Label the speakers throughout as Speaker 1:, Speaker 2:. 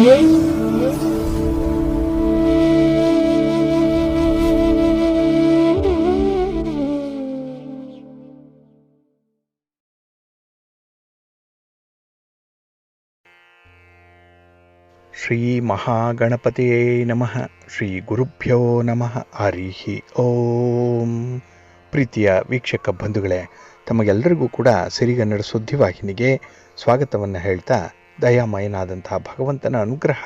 Speaker 1: ಶ್ರೀ ಮಹಾಗಣಪತಿಯೇ ನಮಃ. ಶ್ರೀ ಗುರುಭ್ಯೋ ನಮಃ. ಹರಿಹಿ ಓಂ. ಪ್ರೀತಿಯ ವೀಕ್ಷಕ ಬಂಧುಗಳೇ, ತಮಗೆಲ್ಲರಿಗೂ ಕೂಡ ಸಿರಿಗನ್ನಡ ಸುದ್ದಿವಾಹಿನಿಗೆ ಸ್ವಾಗತವನ್ನು ಹೇಳ್ತಾ, ದಯಾಮಯನಾದಂತಹ ಭಗವಂತನ ಅನುಗ್ರಹ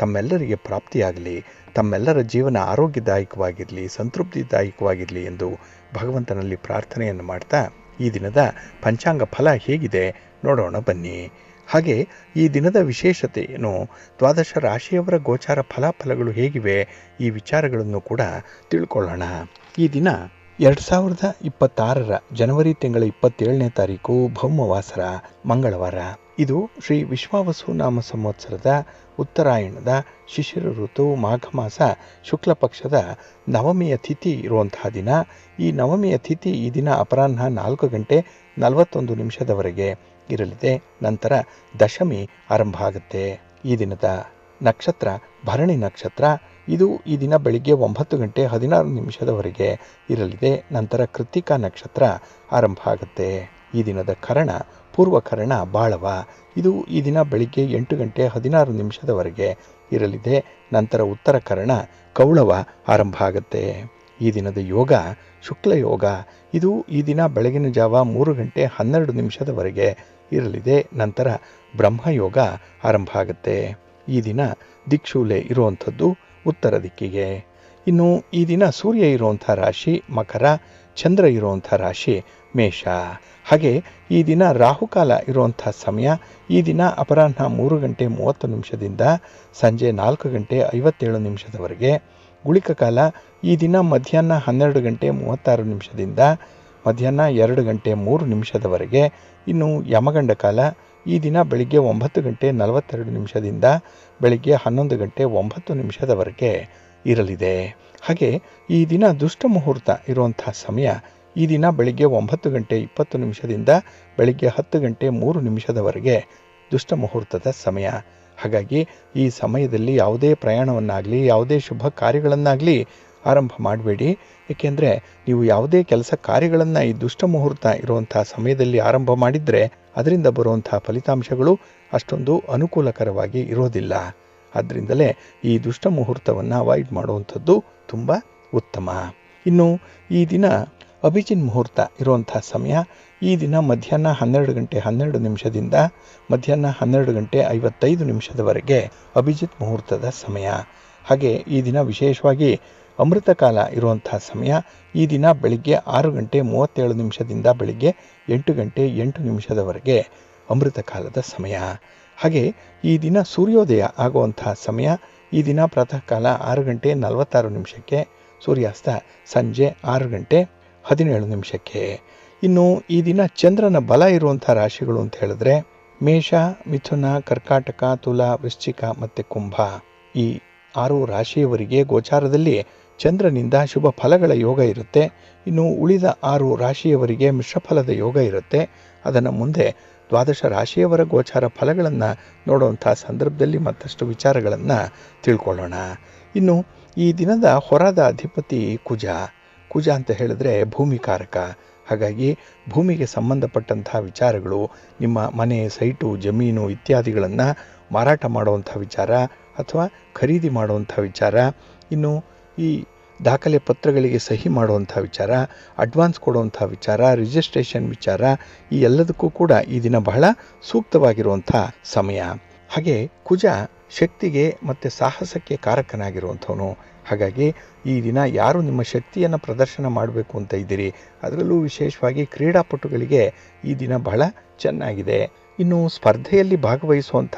Speaker 1: ತಮ್ಮೆಲ್ಲರಿಗೆ ಪ್ರಾಪ್ತಿಯಾಗಲಿ, ತಮ್ಮೆಲ್ಲರ ಜೀವನ ಆರೋಗ್ಯದಾಯಕವಾಗಿರಲಿ, ಸಂತೃಪ್ತಿದಾಯಕವಾಗಿರಲಿ ಎಂದು ಭಗವಂತನಲ್ಲಿ ಪ್ರಾರ್ಥನೆಯನ್ನು ಮಾಡ್ತಾ, ಈ ದಿನದ ಪಂಚಾಂಗ ಫಲ ಹೇಗಿದೆ ನೋಡೋಣ ಬನ್ನಿ. ಹಾಗೆ ಈ ದಿನದ ವಿಶೇಷತೆ ಏನು, ದ್ವಾದಶ ರಾಶಿಯವರ ಗೋಚಾರ ಫಲಾಫಲಗಳು ಹೇಗಿವೆ, ಈ ವಿಚಾರಗಳನ್ನು ಕೂಡ ತಿಳ್ಕೊಳ್ಳೋಣ. ಈ ದಿನ 2026 ಜನವರಿ ತಿಂಗಳ 27ನೇ ತಾರೀಕು ಭೌಮವಾಸರ ಮಂಗಳವಾರ. ಇದು ಶ್ರೀ ವಿಶ್ವಾವಸು ನಾಮ ಸಂವತ್ಸರದ ಉತ್ತರಾಯಣದ ಶಿಶಿರ ಋತು ಮಾಘ ಮಾಸ ಶುಕ್ಲ ಪಕ್ಷದ ನವಮಿಯ ತಿಥಿ ಇರುವಂತಹ ದಿನ. ಈ ನವಮಿಯ ತಿಥಿ ಈ ದಿನ ಅಪರಾಹ್ನ 4:41 ಇರಲಿದೆ. ನಂತರ ದಶಮಿ ಆರಂಭ ಆಗುತ್ತೆ. ಈ ದಿನದ ನಕ್ಷತ್ರ ಭರಣಿ ನಕ್ಷತ್ರ. ಇದು ಈ ದಿನ ಬೆಳಿಗ್ಗೆ 9:16 ಇರಲಿದೆ. ನಂತರ ಕೃತ್ತಿಕಾ ನಕ್ಷತ್ರ ಆರಂಭ ಆಗುತ್ತೆ. ಈ ದಿನದ ಕರಣ ಪೂರ್ವಕರಣ ಬಾಳವ. ಇದು ಈ ದಿನ ಬೆಳಿಗ್ಗೆ 8:16 ಇರಲಿದೆ. ನಂತರ ಉತ್ತರ ಕರಣ ಕೌಳವ ಆರಂಭ ಆಗುತ್ತೆ. ಈ ದಿನದ ಯೋಗ ಶುಕ್ಲ ಯೋಗ. ಇದು ಈ ದಿನ ಬೆಳಗಿನ ಜಾವ 3:12 ಇರಲಿದೆ. ನಂತರ ಬ್ರಹ್ಮಯೋಗ ಆರಂಭ ಆಗುತ್ತೆ. ಈ ದಿನ ದಿಕ್ಷೂಲೆ ಇರುವಂಥದ್ದು ಉತ್ತರ ದಿಕ್ಕಿಗೆ. ಇನ್ನು ಈ ದಿನ ಸೂರ್ಯ ಇರುವಂಥ ರಾಶಿ ಮಕರ, ಚಂದ್ರ ಇರುವಂಥ ರಾಶಿ ಮೇಷ. ಹಾಗೆ ಈ ದಿನ ರಾಹುಕಾಲ ಇರುವಂಥ ಸಮಯ ಈ ದಿನ ಅಪರಾಹ್ನ 3:30 ಸಂಜೆ 4:57 ಗುಳಿಕ ಕಾಲ ಈ ದಿನ ಮಧ್ಯಾಹ್ನ 12:36 ಮಧ್ಯಾಹ್ನ 2:03 ಇನ್ನು ಯಮಗಂಡ ಕಾಲ ಈ ದಿನ ಬೆಳಿಗ್ಗೆ 9:42 ಬೆಳಿಗ್ಗೆ 11:09 ಇರಲಿದೆ. ಹಾಗೆ ಈ ದಿನ ದುಷ್ಟ ಮುಹೂರ್ತ ಇರುವಂಥ ಸಮಯ ಈ ದಿನ ಬೆಳಿಗ್ಗೆ 9:20 ಬೆಳಿಗ್ಗೆ 10:03 ದುಷ್ಟ ಮುಹೂರ್ತದ ಸಮಯ. ಹಾಗಾಗಿ ಈ ಸಮಯದಲ್ಲಿ ಯಾವುದೇ ಪ್ರಯಾಣವನ್ನಾಗಲಿ ಯಾವುದೇ ಶುಭ ಕಾರ್ಯಗಳನ್ನಾಗಲಿ ಆರಂಭ ಮಾಡಬೇಡಿ. ಏಕೆಂದರೆ ನೀವು ಯಾವುದೇ ಕೆಲಸ ಕಾರ್ಯಗಳನ್ನು ಈ ದುಷ್ಟ ಮುಹೂರ್ತ ಇರುವಂಥ ಸಮಯದಲ್ಲಿ ಆರಂಭ ಮಾಡಿದರೆ ಅದರಿಂದ ಬರುವಂಥ ಫಲಿತಾಂಶಗಳು ಅಷ್ಟೊಂದು ಅನುಕೂಲಕರವಾಗಿ ಇರೋದಿಲ್ಲ. ಆದ್ದರಿಂದಲೇ ಈ ದುಷ್ಟ ಮುಹೂರ್ತವನ್ನು ಅವಾಯ್ಡ್ ಮಾಡುವಂಥದ್ದು ತುಂಬ ಉತ್ತಮ. ಇನ್ನು ಈ ದಿನ ಅಭಿಜಿನ್ ಮುಹೂರ್ತ ಇರುವಂಥ ಸಮಯ ಈ ದಿನ ಮಧ್ಯಾಹ್ನ 12:12 ಮಧ್ಯಾಹ್ನ 12:55 ಅಭಿಜಿತ್ ಮುಹೂರ್ತದ ಸಮಯ. ಹಾಗೆ ಈ ದಿನ ವಿಶೇಷವಾಗಿ ಅಮೃತ ಕಾಲ ಇರುವಂಥ ಸಮಯ ಈ ದಿನ ಬೆಳಿಗ್ಗೆ 6:37 ಬೆಳಿಗ್ಗೆ 8:08 ಅಮೃತ ಕಾಲದ ಸಮಯ. ಹಾಗೆ ಈ ದಿನ ಸೂರ್ಯೋದಯ ಆಗುವಂಥ ಸಮಯ ಈ ದಿನ ಪ್ರಾತಃ ಕಾಲ 6:46 ಸೂರ್ಯಾಸ್ತ ಸಂಜೆ 6:17. ಇನ್ನು ಈ ದಿನ ಚಂದ್ರನ ಬಲ ಇರುವಂಥ ರಾಶಿಗಳು ಅಂತ ಹೇಳಿದ್ರೆ ಮೇಷ, ಮಿಥುನ, ಕರ್ಕಾಟಕ, ತುಲಾ, ವೃಶ್ಚಿಕ ಮತ್ತು ಕುಂಭ. ಈ 6 ರಾಶಿಯವರಿಗೆ ಗೋಚಾರದಲ್ಲಿ ಚಂದ್ರನಿಂದ ಶುಭ ಫಲಗಳ ಯೋಗ ಇರುತ್ತೆ. ಇನ್ನು ಉಳಿದ 6 ರಾಶಿಯವರಿಗೆ ಮಿಶ್ರಫಲದ ಯೋಗ ಇರುತ್ತೆ. ಅದನ್ನು ಮುಂದೆ ದ್ವಾದಶ ರಾಶಿಯವರ ಗೋಚಾರ ಫಲಗಳನ್ನು ನೋಡುವಂಥ ಸಂದರ್ಭದಲ್ಲಿ ಮತ್ತಷ್ಟು ವಿಚಾರಗಳನ್ನು ತಿಳ್ಕೊಳ್ಳೋಣ. ಇನ್ನು ಈ ದಿನದ ಹೊರದ ಅಧಿಪತಿ ಕುಜ. ಕುಜ ಅಂತ ಹೇಳಿದ್ರೆ ಭೂಮಿಕಾರಕ. ಹಾಗಾಗಿ ಭೂಮಿಗೆ ಸಂಬಂಧಪಟ್ಟಂಥ ವಿಚಾರಗಳು, ನಿಮ್ಮ ಮನೆ, ಸೈಟು, ಜಮೀನು ಇತ್ಯಾದಿಗಳನ್ನು ಮಾರಾಟ ಮಾಡುವಂಥ ವಿಚಾರ ಅಥವಾ ಖರೀದಿ ಮಾಡುವಂಥ ವಿಚಾರ, ಇನ್ನು ಈ ದಾಖಲೆ ಪತ್ರಗಳಿಗೆ ಸಹಿ ಮಾಡುವಂಥ ವಿಚಾರ, ಅಡ್ವಾನ್ಸ್ ಕೊಡುವಂಥ ವಿಚಾರ, ರಿಜಿಸ್ಟ್ರೇಷನ್ ವಿಚಾರ, ಈ ಎಲ್ಲದಕ್ಕೂ ಕೂಡ ಈ ದಿನ ಬಹಳ ಸೂಕ್ತವಾಗಿರುವಂಥ ಸಮಯ. ಹಾಗೆ ಕುಜ ಶಕ್ತಿಗೆ ಮತ್ತು ಸಾಹಸಕ್ಕೆ ಕಾರಕನಾಗಿರುವಂಥವನು. ಹಾಗಾಗಿ ಈ ದಿನ ಯಾರು ನಿಮ್ಮ ಶಕ್ತಿಯನ್ನು ಪ್ರದರ್ಶನ ಮಾಡಬೇಕು ಅಂತ ಇದ್ದೀರಿ, ಅದರಲ್ಲೂ ವಿಶೇಷವಾಗಿ ಕ್ರೀಡಾಪಟುಗಳಿಗೆ ಈ ದಿನ ಬಹಳ ಚೆನ್ನಾಗಿದೆ. ಇನ್ನು ಸ್ಪರ್ಧೆಯಲ್ಲಿ ಭಾಗವಹಿಸುವಂಥ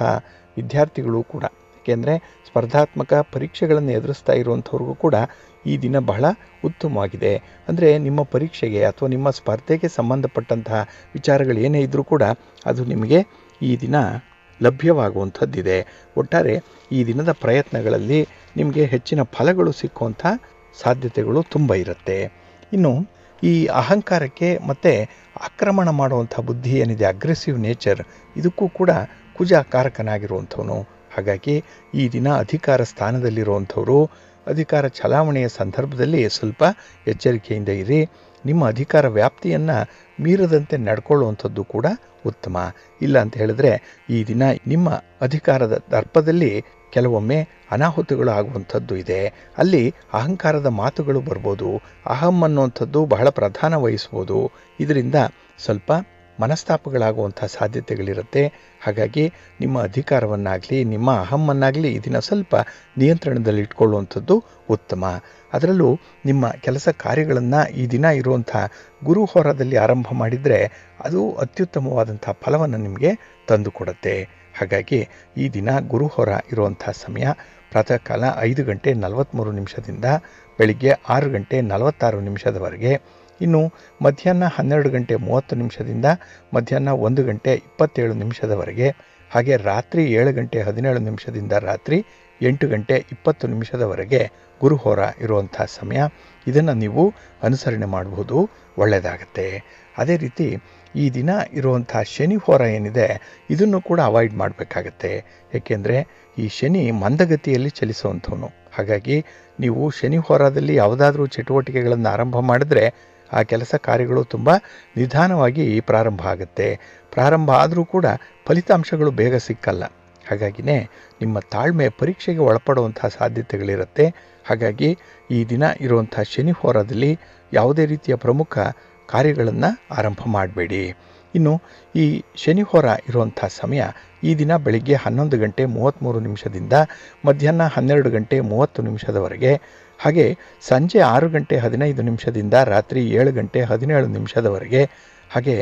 Speaker 1: ವಿದ್ಯಾರ್ಥಿಗಳು ಕೂಡ, ಏಕೆಂದರೆ ಸ್ಪರ್ಧಾತ್ಮಕ ಪರೀಕ್ಷೆಗಳನ್ನು ಎದುರಿಸ್ತಾ ಇರುವಂಥವ್ರಿಗೂ ಕೂಡ ಈ ದಿನ ಬಹಳ ಉತ್ತಮವಾಗಿದೆ. ಅಂದರೆ ನಿಮ್ಮ ಪರೀಕ್ಷೆಗೆ ಅಥವಾ ನಿಮ್ಮ ಸ್ಪರ್ಧೆಗೆ ಸಂಬಂಧಪಟ್ಟಂತಹ ವಿಚಾರಗಳು ಏನೇ ಇದ್ದರೂ ಕೂಡ ಅದು ನಿಮಗೆ ಈ ದಿನ ಲಭ್ಯವಾಗುವಂಥದ್ದಿದೆ. ಒಟ್ಟಾರೆ ಈ ದಿನದ ಪ್ರಯತ್ನಗಳಲ್ಲಿ ನಿಮಗೆ ಹೆಚ್ಚಿನ ಫಲಗಳು ಸಿಕ್ಕುವಂಥ ಸಾಧ್ಯತೆಗಳು ತುಂಬ ಇರುತ್ತೆ. ಇನ್ನು ಈ ಅಹಂಕಾರಕ್ಕೆ ಮತ್ತು ಆಕ್ರಮಣ ಮಾಡುವಂಥ ಬುದ್ಧಿ ಏನಿದೆ, ಅಗ್ರೆಸಿವ್ ನೇಚರ್, ಇದಕ್ಕೂ ಕೂಡ ಕುಜ ಕಾರಕನಾಗಿರುವಂಥವನು. ಹಾಗಾಗಿ ಈ ದಿನ ಅಧಿಕಾರ ಸ್ಥಾನದಲ್ಲಿರುವಂಥವರು ಅಧಿಕಾರ ಚಲಾವಣೆಯ ಸಂದರ್ಭದಲ್ಲಿ ಸ್ವಲ್ಪ ಎಚ್ಚರಿಕೆಯಿಂದ ಇರಿ. ನಿಮ್ಮ ಅಧಿಕಾರ ವ್ಯಾಪ್ತಿಯನ್ನು ಮೀರದಂತೆ ನಡ್ಕೊಳ್ಳುವಂಥದ್ದು ಕೂಡ ಉತ್ತಮ. ಇಲ್ಲ ಅಂತ ಹೇಳಿದ್ರೆ ಈ ದಿನ ನಿಮ್ಮ ಅಧಿಕಾರದ ದರ್ಪದಲ್ಲಿ ಕೆಲವೊಮ್ಮೆ ಅನಾಹುತಗಳು ಆಗುವಂಥದ್ದು ಇದೆ. ಅಲ್ಲಿ ಅಹಂಕಾರದ ಮಾತುಗಳು ಬರ್ಬೋದು, ಅಹಂ ಅನ್ನುವಂಥದ್ದು ಬಹಳ ಪ್ರಧಾನ ವಹಿಸ್ಬೋದು. ಇದರಿಂದ ಸ್ವಲ್ಪ ಮನಸ್ತಾಪಗಳಾಗುವಂಥ ಸಾಧ್ಯತೆಗಳಿರುತ್ತೆ. ಹಾಗಾಗಿ ನಿಮ್ಮ ಅಧಿಕಾರವನ್ನಾಗಲಿ ನಿಮ್ಮ ಅಹಮ್ಮನ್ನಾಗಲಿ ಈ ದಿನ ಸ್ವಲ್ಪ ನಿಯಂತ್ರಣದಲ್ಲಿ ಇಟ್ಕೊಳ್ಳುವಂಥದ್ದು ಉತ್ತಮ. ಅದರಲ್ಲೂ ನಿಮ್ಮ ಕೆಲಸ ಕಾರ್ಯಗಳನ್ನು ಈ ದಿನ ಇರುವಂಥ ಗುರುಹೋರದಲ್ಲಿ ಆರಂಭ ಮಾಡಿದರೆ ಅದು ಅತ್ಯುತ್ತಮವಾದಂಥ ಫಲವನ್ನು ನಿಮಗೆ ತಂದುಕೊಡುತ್ತೆ. ಹಾಗಾಗಿ ಈ ದಿನ ಗುರುಹೋರ ಇರುವಂಥ ಸಮಯ ಪ್ರಾತಃ ಕಾಲ 5 ಗಂಟೆ 43 ನಿಮಿಷದಿಂದ ಬೆಳಿಗ್ಗೆ 6 ಗಂಟೆ 46 ನಿಮಿಷದವರೆಗೆ. ಇನ್ನು ಮಧ್ಯಾಹ್ನ 12 ಗಂಟೆ 30 ನಿಮಿಷದಿಂದ ಮಧ್ಯಾಹ್ನ 1 ಗಂಟೆ 27 ನಿಮಿಷದವರೆಗೆ. ಹಾಗೆ ರಾತ್ರಿ 7 ಗಂಟೆ 17 ನಿಮಿಷದಿಂದ ರಾತ್ರಿ 8 ಗಂಟೆ 20 ನಿಮಿಷದವರೆಗೆ ಗುರುಹೋರ ಇರುವಂಥ ಸಮಯ. ಇದನ್ನು ನೀವು ಅನುಸರಣೆ ಮಾಡಬಹುದು, ಒಳ್ಳೆಯದಾಗತ್ತೆ. ಅದೇ ರೀತಿ ಈ ದಿನ ಇರುವಂಥ ಶನಿ ಹೋರ ಏನಿದೆ ಇದನ್ನು ಕೂಡ ಅವಾಯ್ಡ್ ಮಾಡಬೇಕಾಗತ್ತೆ. ಏಕೆಂದರೆ ಈ ಶನಿ ಮಂದಗತಿಯಲ್ಲಿ ಚಲಿಸುವಂಥವನು. ಹಾಗಾಗಿ ನೀವು ಶನಿ ಹೋರಾದಲ್ಲಿ ಯಾವುದಾದ್ರೂ ಚಟುವಟಿಕೆಗಳನ್ನು ಆರಂಭ ಮಾಡಿದ್ರೆ ಆ ಕೆಲಸ ಕಾರ್ಯಗಳು ತುಂಬ ನಿಧಾನವಾಗಿ ಪ್ರಾರಂಭ ಆಗುತ್ತೆ. ಪ್ರಾರಂಭ ಆದರೂ ಕೂಡ ಫಲಿತಾಂಶಗಳು ಬೇಗ ಸಿಕ್ಕಲ್ಲ. ಹಾಗಾಗಿನೇ ನಿಮ್ಮ ತಾಳ್ಮೆ ಪರೀಕ್ಷೆಗೆ ಒಳಪಡುವಂಥ ಸಾಧ್ಯತೆಗಳಿರುತ್ತೆ. ಹಾಗಾಗಿ ಈ ದಿನ ಇರುವಂಥ ಶನಿ ಹೋರಾದಲ್ಲಿ ಯಾವುದೇ ರೀತಿಯ ಪ್ರಮುಖ ಕಾರ್ಯಗಳನ್ನು ಆರಂಭ ಮಾಡಬೇಡಿ. ಇನ್ನು ಈ ಶನಿ ಹೋರ ಇರುವಂಥ ಸಮಯ ಈ ದಿನ ಬೆಳಿಗ್ಗೆ 11 ಗಂಟೆ 33 ನಿಮಿಷದಿಂದ ಮಧ್ಯಾಹ್ನ 12 ಗಂಟೆ 30 ನಿಮಿಷದವರೆಗೆ. ಹಾಗೆ ಸಂಜೆ 6 ಗಂಟೆ 15 ನಿಮಿಷದಿಂದ ರಾತ್ರಿ 7 ಗಂಟೆ 17 ನಿಮಿಷದವರೆಗೆ. ಹಾಗೆ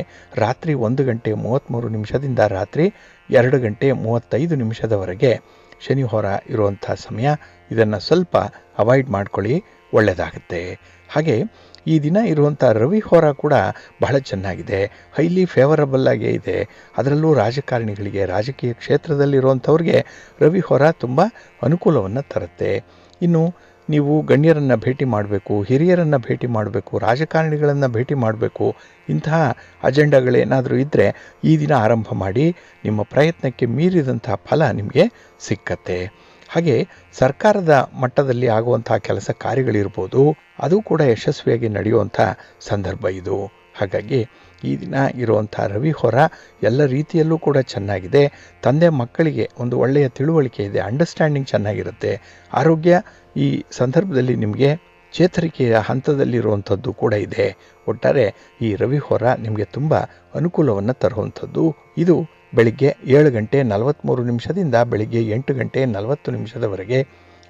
Speaker 1: ರಾತ್ರಿ 1 ಗಂಟೆ 33 ನಿಮಿಷದಿಂದ ರಾತ್ರಿ 2 ಗಂಟೆ 35 ನಿಮಿಷದವರೆಗೆ ಶನಿ ಹೋರ ಇರುವಂಥ ಸಮಯ. ಇದನ್ನು ಸ್ವಲ್ಪ ಅವಾಯ್ಡ್ ಮಾಡ್ಕೊಳ್ಳಿ, ಒಳ್ಳೆಯದಾಗುತ್ತೆ. ಹಾಗೆ ಈ ದಿನ ಇರುವಂಥ ರವಿ ಹೋರ ಕೂಡ ಬಹಳ ಚೆನ್ನಾಗಿದೆ, ಹೈಲಿ ಫೇವರಬಲ್ ಆಗೇ ಇದೆ. ಅದರಲ್ಲೂ ರಾಜಕಾರಣಿಗಳಿಗೆ, ರಾಜಕೀಯ ಕ್ಷೇತ್ರದಲ್ಲಿರುವಂಥವ್ರಿಗೆ ರವಿ ಹೋರ ತುಂಬ ಅನುಕೂಲವನ್ನು ತರುತ್ತೆ. ಇನ್ನು ನೀವು ಗಣ್ಯರನ್ನು ಭೇಟಿ ಮಾಡಬೇಕು, ಹಿರಿಯರನ್ನು ಭೇಟಿ ಮಾಡಬೇಕು, ರಾಜಕಾರಣಿಗಳನ್ನು ಭೇಟಿ ಮಾಡಬೇಕು, ಇಂತಹ ಅಜೆಂಡಾಗಳೇನಾದರೂ ಇದ್ದರೆ ಈ ದಿನ ಆರಂಭ ಮಾಡಿ. ನಿಮ್ಮ ಪ್ರಯತ್ನಕ್ಕೆ ಮೀರಿದಂಥ ಫಲ ನಿಮಗೆ ಸಿಕ್ಕತ್ತೆ. ಹಾಗೆ ಸರ್ಕಾರದ ಮಟ್ಟದಲ್ಲಿ ಆಗುವಂಥ ಕೆಲಸ ಕಾರ್ಯಗಳಿರ್ಬೋದು, ಅದು ಕೂಡ ಯಶಸ್ವಿಯಾಗಿ ನಡೆಯುವಂಥ ಸಂದರ್ಭ ಇದು. ಹಾಗಾಗಿ ಈ ದಿನ ಇರುವಂಥ ರವಿ ಹೋರ ಎಲ್ಲ ರೀತಿಯಲ್ಲೂ ಕೂಡ ಚೆನ್ನಾಗಿದೆ. ತಂದೆ ಮಕ್ಕಳಿಗೆ ಒಂದು ಒಳ್ಳೆಯ ತಿಳುವಳಿಕೆ ಇದೆ, ಅಂಡರ್ಸ್ಟ್ಯಾಂಡಿಂಗ್ ಚೆನ್ನಾಗಿರುತ್ತೆ. ಆರೋಗ್ಯ ಈ ಸಂದರ್ಭದಲ್ಲಿ ನಿಮಗೆ ಚೇತರಿಕೆಯ ಹಂತದಲ್ಲಿರುವಂಥದ್ದು ಕೂಡ ಇದೆ. ಒಟ್ಟಾರೆ ಈ ರವಿ ಹೋರ ನಿಮಗೆ ತುಂಬ ಅನುಕೂಲವನ್ನು ತರುವಂಥದ್ದು. ಇದು ಬೆಳಿಗ್ಗೆ 7 ಗಂಟೆ 43 ನಿಮಿಷದಿಂದ ಬೆಳಿಗ್ಗೆ 8 ಗಂಟೆ 40 ನಿಮಿಷದವರೆಗೆ.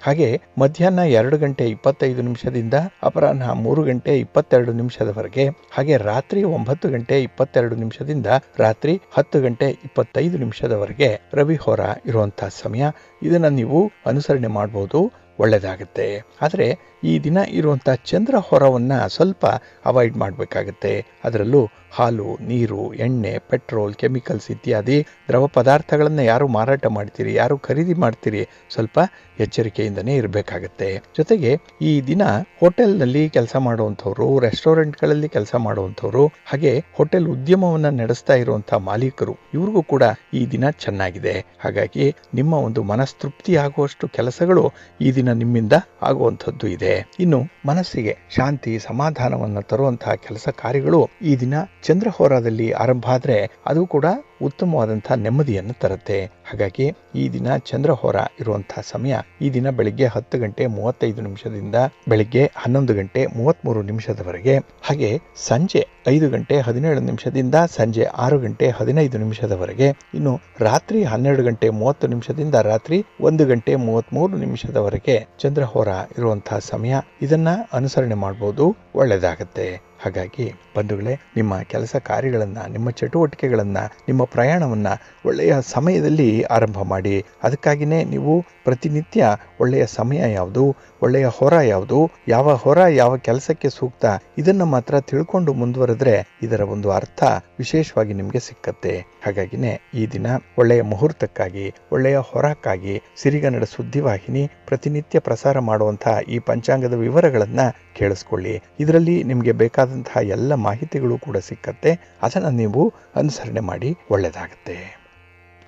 Speaker 1: ಹಾಗೆ ಮಧ್ಯಾಹ್ನ 2 ಗಂಟೆ 25 ನಿಮಿಷದಿಂದ ಅಪರಾಹ್ನ 3 ಗಂಟೆ 22 ನಿಮಿಷದವರೆಗೆ. ಹಾಗೆ ರಾತ್ರಿ 9 ಗಂಟೆ 22 ನಿಮಿಷದಿಂದ ರಾತ್ರಿ 10 ಗಂಟೆ 25 ನಿಮಿಷದವರೆಗೆ ರವಿ ಹೋರ ಇರುವಂಥ ಸಮಯ. ಇದನ್ನು ನೀವು ಅನುಸರಣೆ ಮಾಡ್ಬೋದು, ಒಳ್ಳೆಯದಾಗುತ್ತೆ. ಆದರೆ ಈ ದಿನ ಇರುವಂಥ ಚಂದ್ರ ಹೋರವನ್ನು ಸ್ವಲ್ಪ ಅವಾಯ್ಡ್ ಮಾಡಬೇಕಾಗತ್ತೆ. ಅದರಲ್ಲೂ ಹಾಲು, ನೀರು, ಎಣ್ಣೆ, ಪೆಟ್ರೋಲ್, ಕೆಮಿಕಲ್ಸ್ ಇತ್ಯಾದಿ ದ್ರವ ಪದಾರ್ಥಗಳನ್ನು ಯಾರು ಮಾರಾಟ ಮಾಡ್ತೀರಿ, ಯಾರು ಖರೀದಿ ಮಾಡ್ತೀರಿ, ಸ್ವಲ್ಪ ಎಚ್ಚರಿಕೆಯಿಂದನೇ ಇರಬೇಕಾಗತ್ತೆ. ಜೊತೆಗೆ ಈ ದಿನ ಹೋಟೆಲ್ನಲ್ಲಿ ಕೆಲಸ ಮಾಡುವಂಥವ್ರು, ರೆಸ್ಟೋರೆಂಟ್ಗಳಲ್ಲಿ ಕೆಲಸ ಮಾಡುವಂಥವ್ರು, ಹಾಗೆ ಹೋಟೆಲ್ ಉದ್ಯಮವನ್ನು ನಡೆಸ್ತಾ ಇರುವಂಥ ಮಾಲೀಕರು, ಇವ್ರಿಗೂ ಕೂಡ ಈ ದಿನ ಚೆನ್ನಾಗಿದೆ. ಹಾಗಾಗಿ ನಿಮ್ಮ ಒಂದು ಮನಸ್ತೃಪ್ತಿ ಆಗುವಷ್ಟು ಕೆಲಸಗಳು ಈ ದಿನ ನಿಮ್ಮಿಂದ ಆಗುವಂಥದ್ದು ಇದೆ. ಇನ್ನು ಮನಸ್ಸಿಗೆ ಶಾಂತಿ ಸಮಾಧಾನವನ್ನು ತರುವಂತಹ ಕೆಲಸ ಕಾರ್ಯಗಳು ಈ ದಿನ ಚಂದ್ರ ಹೋರಾದಲ್ಲಿ ಆರಂಭ ಆದರೆ ಅದು ಕೂಡ ಉತ್ತಮವಾದಂತಹ ನೆಮ್ಮದಿಯನ್ನು ತರುತ್ತೆ. ಹಾಗಾಗಿ ಈ ದಿನ ಚಂದ್ರ ಹೋರ ಇರುವಂತಹ ಸಮಯ ಈ ದಿನ ಬೆಳಿಗ್ಗೆ 10 ಗಂಟೆ 35 ನಿಮಿಷದಿಂದ ಬೆಳಿಗ್ಗೆ 11 ಗಂಟೆ 33 ನಿಮಿಷದವರೆಗೆ. ಹಾಗೆ ಸಂಜೆ 5 ಗಂಟೆ 17 ನಿಮಿಷದಿಂದ ಸಂಜೆ 6 ಗಂಟೆ 15 ನಿಮಿಷದವರೆಗೆ. ಇನ್ನು ರಾತ್ರಿ 12 ಗಂಟೆ 30 ನಿಮಿಷದಿಂದ ರಾತ್ರಿ 1 ಗಂಟೆ 33 ನಿಮಿಷದವರೆಗೆ ಚಂದ್ರ ಹೋರ ಇರುವಂತಹ ಸಮಯ. ಇದನ್ನ ಅನುಸರಣೆ ಮಾಡಬಹುದು, ಒಳ್ಳೆಯದಾಗತ್ತೆ. ಹಾಗಾಗಿ ಬಂಧುಗಳೇ, ನಿಮ್ಮ ಕೆಲಸ ಕಾರ್ಯಗಳನ್ನು, ನಿಮ್ಮ ಚಟುವಟಿಕೆಗಳನ್ನು, ನಿಮ್ಮ ಪ್ರಯಾಣವನ್ನು ಒಳ್ಳೆಯ ಸಮಯದಲ್ಲಿ ಆರಂಭ ಮಾಡಿ. ಅದಕ್ಕಾಗಿಯೇ ನೀವು ಪ್ರತಿನಿತ್ಯ ಒಳ್ಳೆಯ ಸಮಯ ಯಾವುದು, ಒಳ್ಳೆಯ ಹೊರ ಯಾವುದು, ಯಾವ ಹೊರ ಯಾವ ಕೆಲಸಕ್ಕೆ ಸೂಕ್ತ, ಇದನ್ನು ಮಾತ್ರ ತಿಳ್ಕೊಂಡು ಮುಂದುವರೆದ್ರೆ ಇದರ ಒಂದು ಅರ್ಥ ವಿಶೇಷವಾಗಿ ನಿಮಗೆ ಸಿಕ್ಕತ್ತೆ. ಹಾಗಾಗಿನೇ ಈ ದಿನ ಒಳ್ಳೆಯ ಮುಹೂರ್ತಕ್ಕಾಗಿ, ಒಳ್ಳೆಯ ಹೊರಕ್ಕಾಗಿ ಸಿರಿಗನ್ನಡ ಸುದ್ದಿವಾಹಿನಿ ಪ್ರತಿನಿತ್ಯ ಪ್ರಸಾರ ಮಾಡುವಂತಹ ಈ ಪಂಚಾಂಗದ ವಿವರಗಳನ್ನ ಕೇಳಿಸ್ಕೊಳ್ಳಿ. ಇದರಲ್ಲಿ ನಿಮಗೆ ಬೇಕಾದಂತಹ ಎಲ್ಲ ಮಾಹಿತಿಗಳು ಕೂಡ ಸಿಕ್ಕತ್ತೆ. ಅದನ್ನು ನೀವು ಅನುಸರಣೆ ಮಾಡಿ, ಒಳ್ಳೆಯದಾಗತ್ತೆ.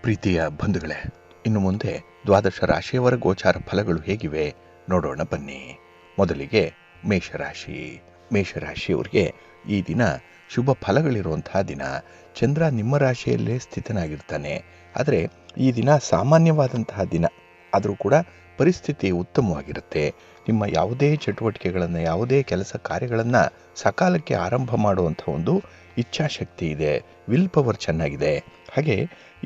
Speaker 1: ಪ್ರೀತಿಯ ಬಂಧುಗಳೇ, ಇನ್ನು ಮುಂದೆ ದ್ವಾದಶ ರಾಶಿಯವರ ಗೋಚಾರ ಫಲಗಳು ಹೇಗಿವೆ ನೋಡೋಣ ಬನ್ನಿ. ಮೊದಲಿಗೆ ಮೇಷರಾಶಿ. ಮೇಷರಾಶಿಯವರಿಗೆ ಈ ದಿನ ಶುಭ ಫಲಗಳಿರುವಂತಹ ದಿನ. ಚಂದ್ರ ನಿಮ್ಮ ರಾಶಿಯಲ್ಲೇ ಸ್ಥಿತನಾಗಿರ್ತಾನೆ. ಆದರೆ ಈ ದಿನ ಸಾಮಾನ್ಯವಾದಂತಹ ದಿನ ಆದರೂ ಕೂಡ ಪರಿಸ್ಥಿತಿ ಉತ್ತಮವಾಗಿರುತ್ತೆ. ನಿಮ್ಮ ಯಾವುದೇ ಚಟುವಟಿಕೆಗಳನ್ನು, ಯಾವುದೇ ಕೆಲಸ ಕಾರ್ಯಗಳನ್ನು ಸಕಾಲಕ್ಕೆ ಆರಂಭ ಮಾಡುವಂಥ ಒಂದು ಇಚ್ಛಾಶಕ್ತಿ ಇದೆ. ವಿಲ್ ಪವರ್ ಚೆನ್ನಾಗಿದೆ. ಹಾಗೆ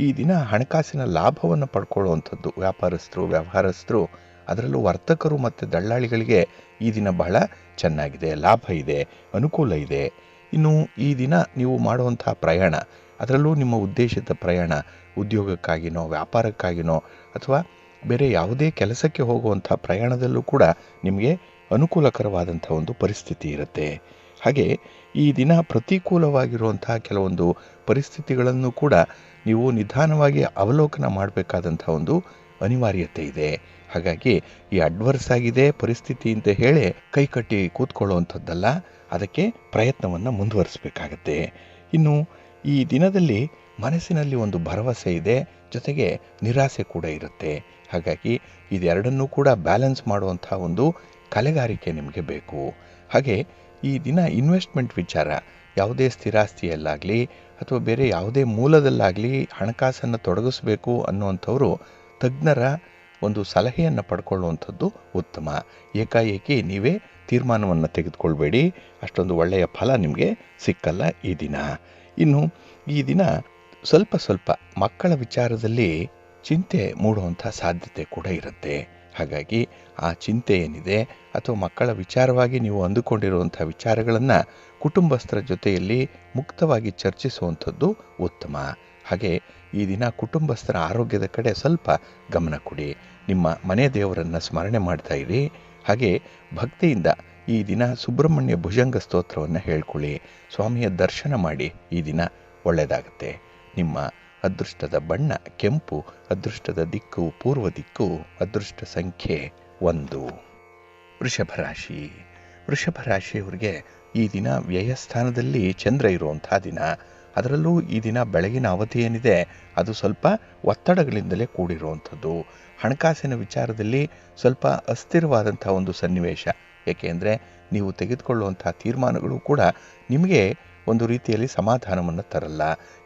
Speaker 1: ಈ ದಿನ ಹಣಕಾಸಿನ ಲಾಭವನ್ನು ಪಡ್ಕೊಳ್ಳುವಂಥದ್ದು ವ್ಯಾಪಾರಸ್ಥರು, ವ್ಯವಹಾರಸ್ಥರು, ಅದರಲ್ಲೂ ವರ್ತಕರು ಮತ್ತು ದಳ್ಳಾಳಿಗಳಿಗೆ ಈ ದಿನ ಬಹಳ ಚೆನ್ನಾಗಿದೆ. ಲಾಭ ಇದೆ, ಅನುಕೂಲ ಇದೆ. ಇನ್ನು ಈ ದಿನ ನೀವು ಮಾಡುವಂಥ ಪ್ರಯಾಣ, ಅದರಲ್ಲೂ ನಿಮ್ಮ ಉದ್ದೇಶಿತ ಪ್ರಯಾಣ ಉದ್ಯೋಗಕ್ಕಾಗಿನೋ ವ್ಯಾಪಾರಕ್ಕಾಗಿನೋ ಅಥವಾ ಬೇರೆ ಯಾವುದೇ ಕೆಲಸಕ್ಕೆ ಹೋಗುವಂಥ ಪ್ರಯಾಣದಲ್ಲೂ ಕೂಡ ನಿಮಗೆ ಅನುಕೂಲಕರವಾದಂಥ ಒಂದು ಪರಿಸ್ಥಿತಿ ಇರುತ್ತೆ. ಹಾಗೆ ಈ ದಿನ ಪ್ರತಿಕೂಲವಾಗಿರುವಂತಹ ಕೆಲವೊಂದು ಪರಿಸ್ಥಿತಿಗಳನ್ನು ಕೂಡ ನೀವು ನಿಧಾನವಾಗಿ ಅವಲೋಕನ ಮಾಡಬೇಕಾದಂಥ ಒಂದು ಅನಿವಾರ್ಯತೆ ಇದೆ. ಹಾಗಾಗಿ ಈ ಅಡ್ವರ್ಸ್ ಆಗಿದೆ ಪರಿಸ್ಥಿತಿ ಅಂತ ಹೇಳಿ ಕೈಕಟ್ಟಿ ಕೂತ್ಕೊಳ್ಳುವಂಥದ್ದಲ್ಲ, ಅದಕ್ಕೆ ಪ್ರಯತ್ನವನ್ನು ಮುಂದುವರಿಸಬೇಕಾಗತ್ತೆ. ಇನ್ನು ಈ ದಿನದಲ್ಲಿ ಮನಸ್ಸಿನಲ್ಲಿ ಒಂದು ಭರವಸೆ ಇದೆ, ಜೊತೆಗೆ ನಿರಾಸೆ ಕೂಡ ಇರುತ್ತೆ. ಹಾಗಾಗಿ ಇದೆರಡನ್ನೂ ಕೂಡ ಬ್ಯಾಲೆನ್ಸ್ ಮಾಡುವಂಥ ಒಂದು ಕಲೆಗಾರಿಕೆ ನಿಮಗೆ ಬೇಕು. ಹಾಗೆ ಈ ದಿನ ಇನ್ವೆಸ್ಟ್ಮೆಂಟ್ ವಿಚಾರ, ಯಾವುದೇ ಸ್ಥಿರಾಸ್ತಿಯಲ್ಲಾಗಲಿ ಅಥವಾ ಬೇರೆ ಯಾವುದೇ ಮೂಲದಲ್ಲಾಗಲಿ ಹಣಕಾಸನ್ನು ತೊಡಗಿಸಬೇಕು ಅನ್ನುವಂಥವರು ತಜ್ಞರ ಒಂದು ಸಲಹೆಯನ್ನು ಪಡ್ಕೊಳ್ಳುವಂಥದ್ದು ಉತ್ತಮ. ಏಕಾಏಕಿ ನೀವೇ ತೀರ್ಮಾನವನ್ನು ತೆಗೆದುಕೊಳ್ಬೇಡಿ, ಅಷ್ಟೊಂದು ಒಳ್ಳೆಯ ಫಲ ನಿಮಗೆ ಸಿಕ್ಕಲ್ಲ ಈ ದಿನ. ಇನ್ನು ಈ ದಿನ ಸ್ವಲ್ಪ ಮಕ್ಕಳ ವಿಚಾರದಲ್ಲಿ ಚಿಂತೆ ಮೂಡುವಂಥ ಸಾಧ್ಯತೆ ಕೂಡ ಇರುತ್ತೆ. ಹಾಗಾಗಿ ಆ ಚಿಂತೆ ಏನಿದೆ ಅಥವಾ ಮಕ್ಕಳ ವಿಚಾರವಾಗಿ ನೀವು ಅಂದುಕೊಂಡಿರುವಂಥ ವಿಚಾರಗಳನ್ನು ಕುಟುಂಬಸ್ಥರ ಜೊತೆಯಲ್ಲಿ ಮುಕ್ತವಾಗಿ ಚರ್ಚಿಸುವಂಥದ್ದು ಉತ್ತಮ. ಹಾಗೆ ಈ ದಿನ ಕುಟುಂಬಸ್ಥರ ಆರೋಗ್ಯದ ಕಡೆ ಸ್ವಲ್ಪ ಗಮನ ಕೊಡಿ. ನಿಮ್ಮ ಮನೆ ದೇವರನ್ನು ಸ್ಮರಣೆ ಮಾಡ್ತಾ ಇರಿ. ಹಾಗೆ ಭಕ್ತಿಯಿಂದ ಈ ದಿನ ಸುಬ್ರಹ್ಮಣ್ಯ ಭುಜಂಗ ಸ್ತೋತ್ರವನ್ನು ಹೇಳ್ಕೊಳ್ಳಿ. ಸ್ವಾಮಿಯ ದರ್ಶನ ಮಾಡಿ. ಈ ದಿನ ಒಳ್ಳೆಯದಾಗುತ್ತೆ. ನಿಮ್ಮ ಅದೃಷ್ಟದ ಬಣ್ಣ ಕೆಂಪು, ಅದೃಷ್ಟದ ದಿಕ್ಕು ಪೂರ್ವ ದಿಕ್ಕು, ಅದೃಷ್ಟ ಸಂಖ್ಯೆ 1. ವೃಷಭ ರಾಶಿ. ವೃಷಭ ರಾಶಿಯವರಿಗೆ ಈ ದಿನ ವ್ಯಯಸ್ಥಾನದಲ್ಲಿ ಚಂದ್ರ ಇರುವಂಥ ದಿನ. ಅದರಲ್ಲೂ ಈ ದಿನ ಬೆಳಗಿನ ಅವಧಿ ಏನಿದೆ ಅದು ಸ್ವಲ್ಪ ಒತ್ತಡಗಳಿಂದಲೇ ಕೂಡಿರುವಂಥದ್ದು. ಹಣಕಾಸಿನ ವಿಚಾರದಲ್ಲಿ ಸ್ವಲ್ಪ ಅಸ್ಥಿರವಾದಂಥ ಒಂದು ಸನ್ನಿವೇಶ. ಏಕೆಂದರೆ ನೀವು ತೆಗೆದುಕೊಳ್ಳುವಂಥ ತೀರ್ಮಾನಗಳು ಕೂಡ ನಿಮಗೆ ಒಂದು ರೀತಿಯಲ್ಲಿ ಸಮಾಧಾನವನ್ನು ತರಲ್ಲ.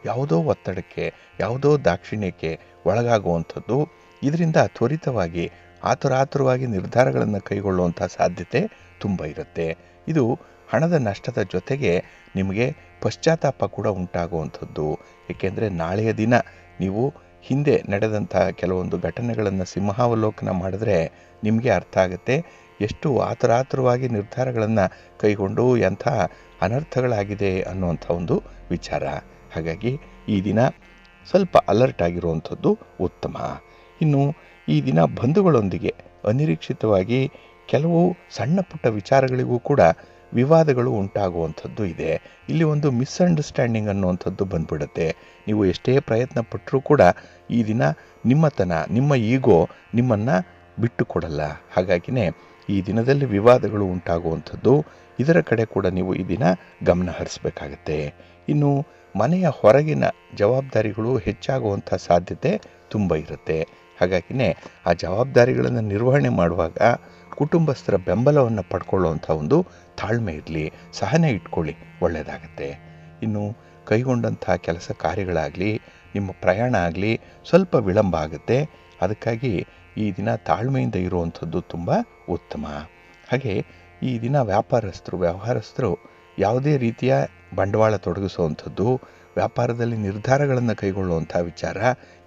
Speaker 1: ಯಾವುದೋ ಒತ್ತಡಕ್ಕೆ, ಯಾವುದೋ ದಾಕ್ಷಿಣ್ಯಕ್ಕೆ ಒಳಗಾಗುವಂಥದ್ದು. ಇದರಿಂದ ತ್ವರಿತವಾಗಿ ಆತುರಾತುರವಾಗಿ ನಿರ್ಧಾರಗಳನ್ನು ಕೈಗೊಳ್ಳುವಂಥ ಸಾಧ್ಯತೆ ತುಂಬ ಇರುತ್ತೆ. ಇದು ಹಣದ ನಷ್ಟದ ಜೊತೆಗೆ ನಿಮಗೆ ಪಶ್ಚಾತ್ತಾಪ ಕೂಡ ಉಂಟಾಗುವಂಥದ್ದು. ಏಕೆಂದರೆ ನಾಳೆಯ ದಿನ ನೀವು ಹಿಂದೆ ನಡೆದಂಥ ಕೆಲವೊಂದು ಘಟನೆಗಳನ್ನು ಸಿಂಹಾವಲೋಕನ ಮಾಡಿದ್ರೆ ನಿಮಗೆ ಅರ್ಥ ಆಗುತ್ತೆ ಎಷ್ಟು ಆತುರಾತುರವಾಗಿ ನಿರ್ಧಾರಗಳನ್ನು ಕೈಗೊಂಡು ಎಂಥ ಅನರ್ಥಗಳಾಗಿದೆ ಅನ್ನುವಂಥ ಒಂದು ವಿಚಾರ. ಹಾಗಾಗಿ ಈ ದಿನ ಸ್ವಲ್ಪ ಅಲರ್ಟ್ ಆಗಿರುವಂಥದ್ದು ಉತ್ತಮ. ಇನ್ನು ಈ ದಿನ ಬಂಧುಗಳೊಂದಿಗೆ ಅನಿರೀಕ್ಷಿತವಾಗಿ ಕೆಲವು ಸಣ್ಣ ಪುಟ್ಟ ವಿಚಾರಗಳಿಗೂ ಕೂಡ ವಿವಾದಗಳು ಉಂಟಾಗುವಂಥದ್ದು ಇದೆ. ಇಲ್ಲಿ ಒಂದು ಮಿಸ್ಅಂಡರ್ಸ್ಟ್ಯಾಂಡಿಂಗ್ ಅನ್ನುವಂಥದ್ದು ಬಂದ್ಬಿಡುತ್ತೆ. ನೀವು ಎಷ್ಟೇ ಪ್ರಯತ್ನ ಪಟ್ಟರೂ ಕೂಡ ಈ ದಿನ ನಿಮ್ಮತನ, ನಿಮ್ಮ ಈಗೋ ನಿಮ್ಮನ್ನು ಬಿಟ್ಟು ಕೊಡಲ್ಲ. ಹಾಗಾಗಿನೇ ಈ ದಿನದಲ್ಲಿ ವಿವಾದಗಳು ಉಂಟಾಗುವಂಥದ್ದು. ಇದರ ಕಡೆ ಕೂಡ ನೀವು ಈ ದಿನ ಗಮನ ಹರಿಸಬೇಕಾಗತ್ತೆ. ಇನ್ನು ಮನೆಯ ಹೊರಗಿನ ಜವಾಬ್ದಾರಿಗಳು ಹೆಚ್ಚಾಗುವಂಥ ಸಾಧ್ಯತೆ ತುಂಬ ಇರುತ್ತೆ. ಹಾಗಾಗಿನೇ ಆ ಜವಾಬ್ದಾರಿಗಳನ್ನು ನಿರ್ವಹಣೆ ಮಾಡುವಾಗ ಕುಟುಂಬಸ್ಥರ ಬೆಂಬಲವನ್ನು ಪಡ್ಕೊಳ್ಳುವಂಥ ಒಂದು ತಾಳ್ಮೆ ಇರಲಿ, ಸಹನೆ ಇಟ್ಕೊಳ್ಳಿ, ಒಳ್ಳೆಯದಾಗತ್ತೆ. ಇನ್ನು ಕೈಗೊಂಡಂಥ ಕೆಲಸ ಕಾರ್ಯಗಳಾಗಲಿ, ನಿಮ್ಮ ಪ್ರಯಾಣ ಆಗಲಿ ಸ್ವಲ್ಪ ವಿಳಂಬ ಆಗುತ್ತೆ. ಅದಕ್ಕಾಗಿ ಈ ದಿನ ತಾಳ್ಮೆಯಿಂದ ಇರುವಂಥದ್ದು ತುಂಬ ಉತ್ತಮ. ಹಾಗೆ ಈ ದಿನ ವ್ಯವಹಾರಸ್ಥರು ಯಾವುದೇ ರೀತಿಯ ಬಂಡವಾಳ ತೊಡಗಿಸುವಂಥದ್ದು, ವ್ಯಾಪಾರದಲ್ಲಿ ನಿರ್ಧಾರಗಳನ್ನು ಕೈಗೊಳ್ಳುವಂಥ ವಿಚಾರ,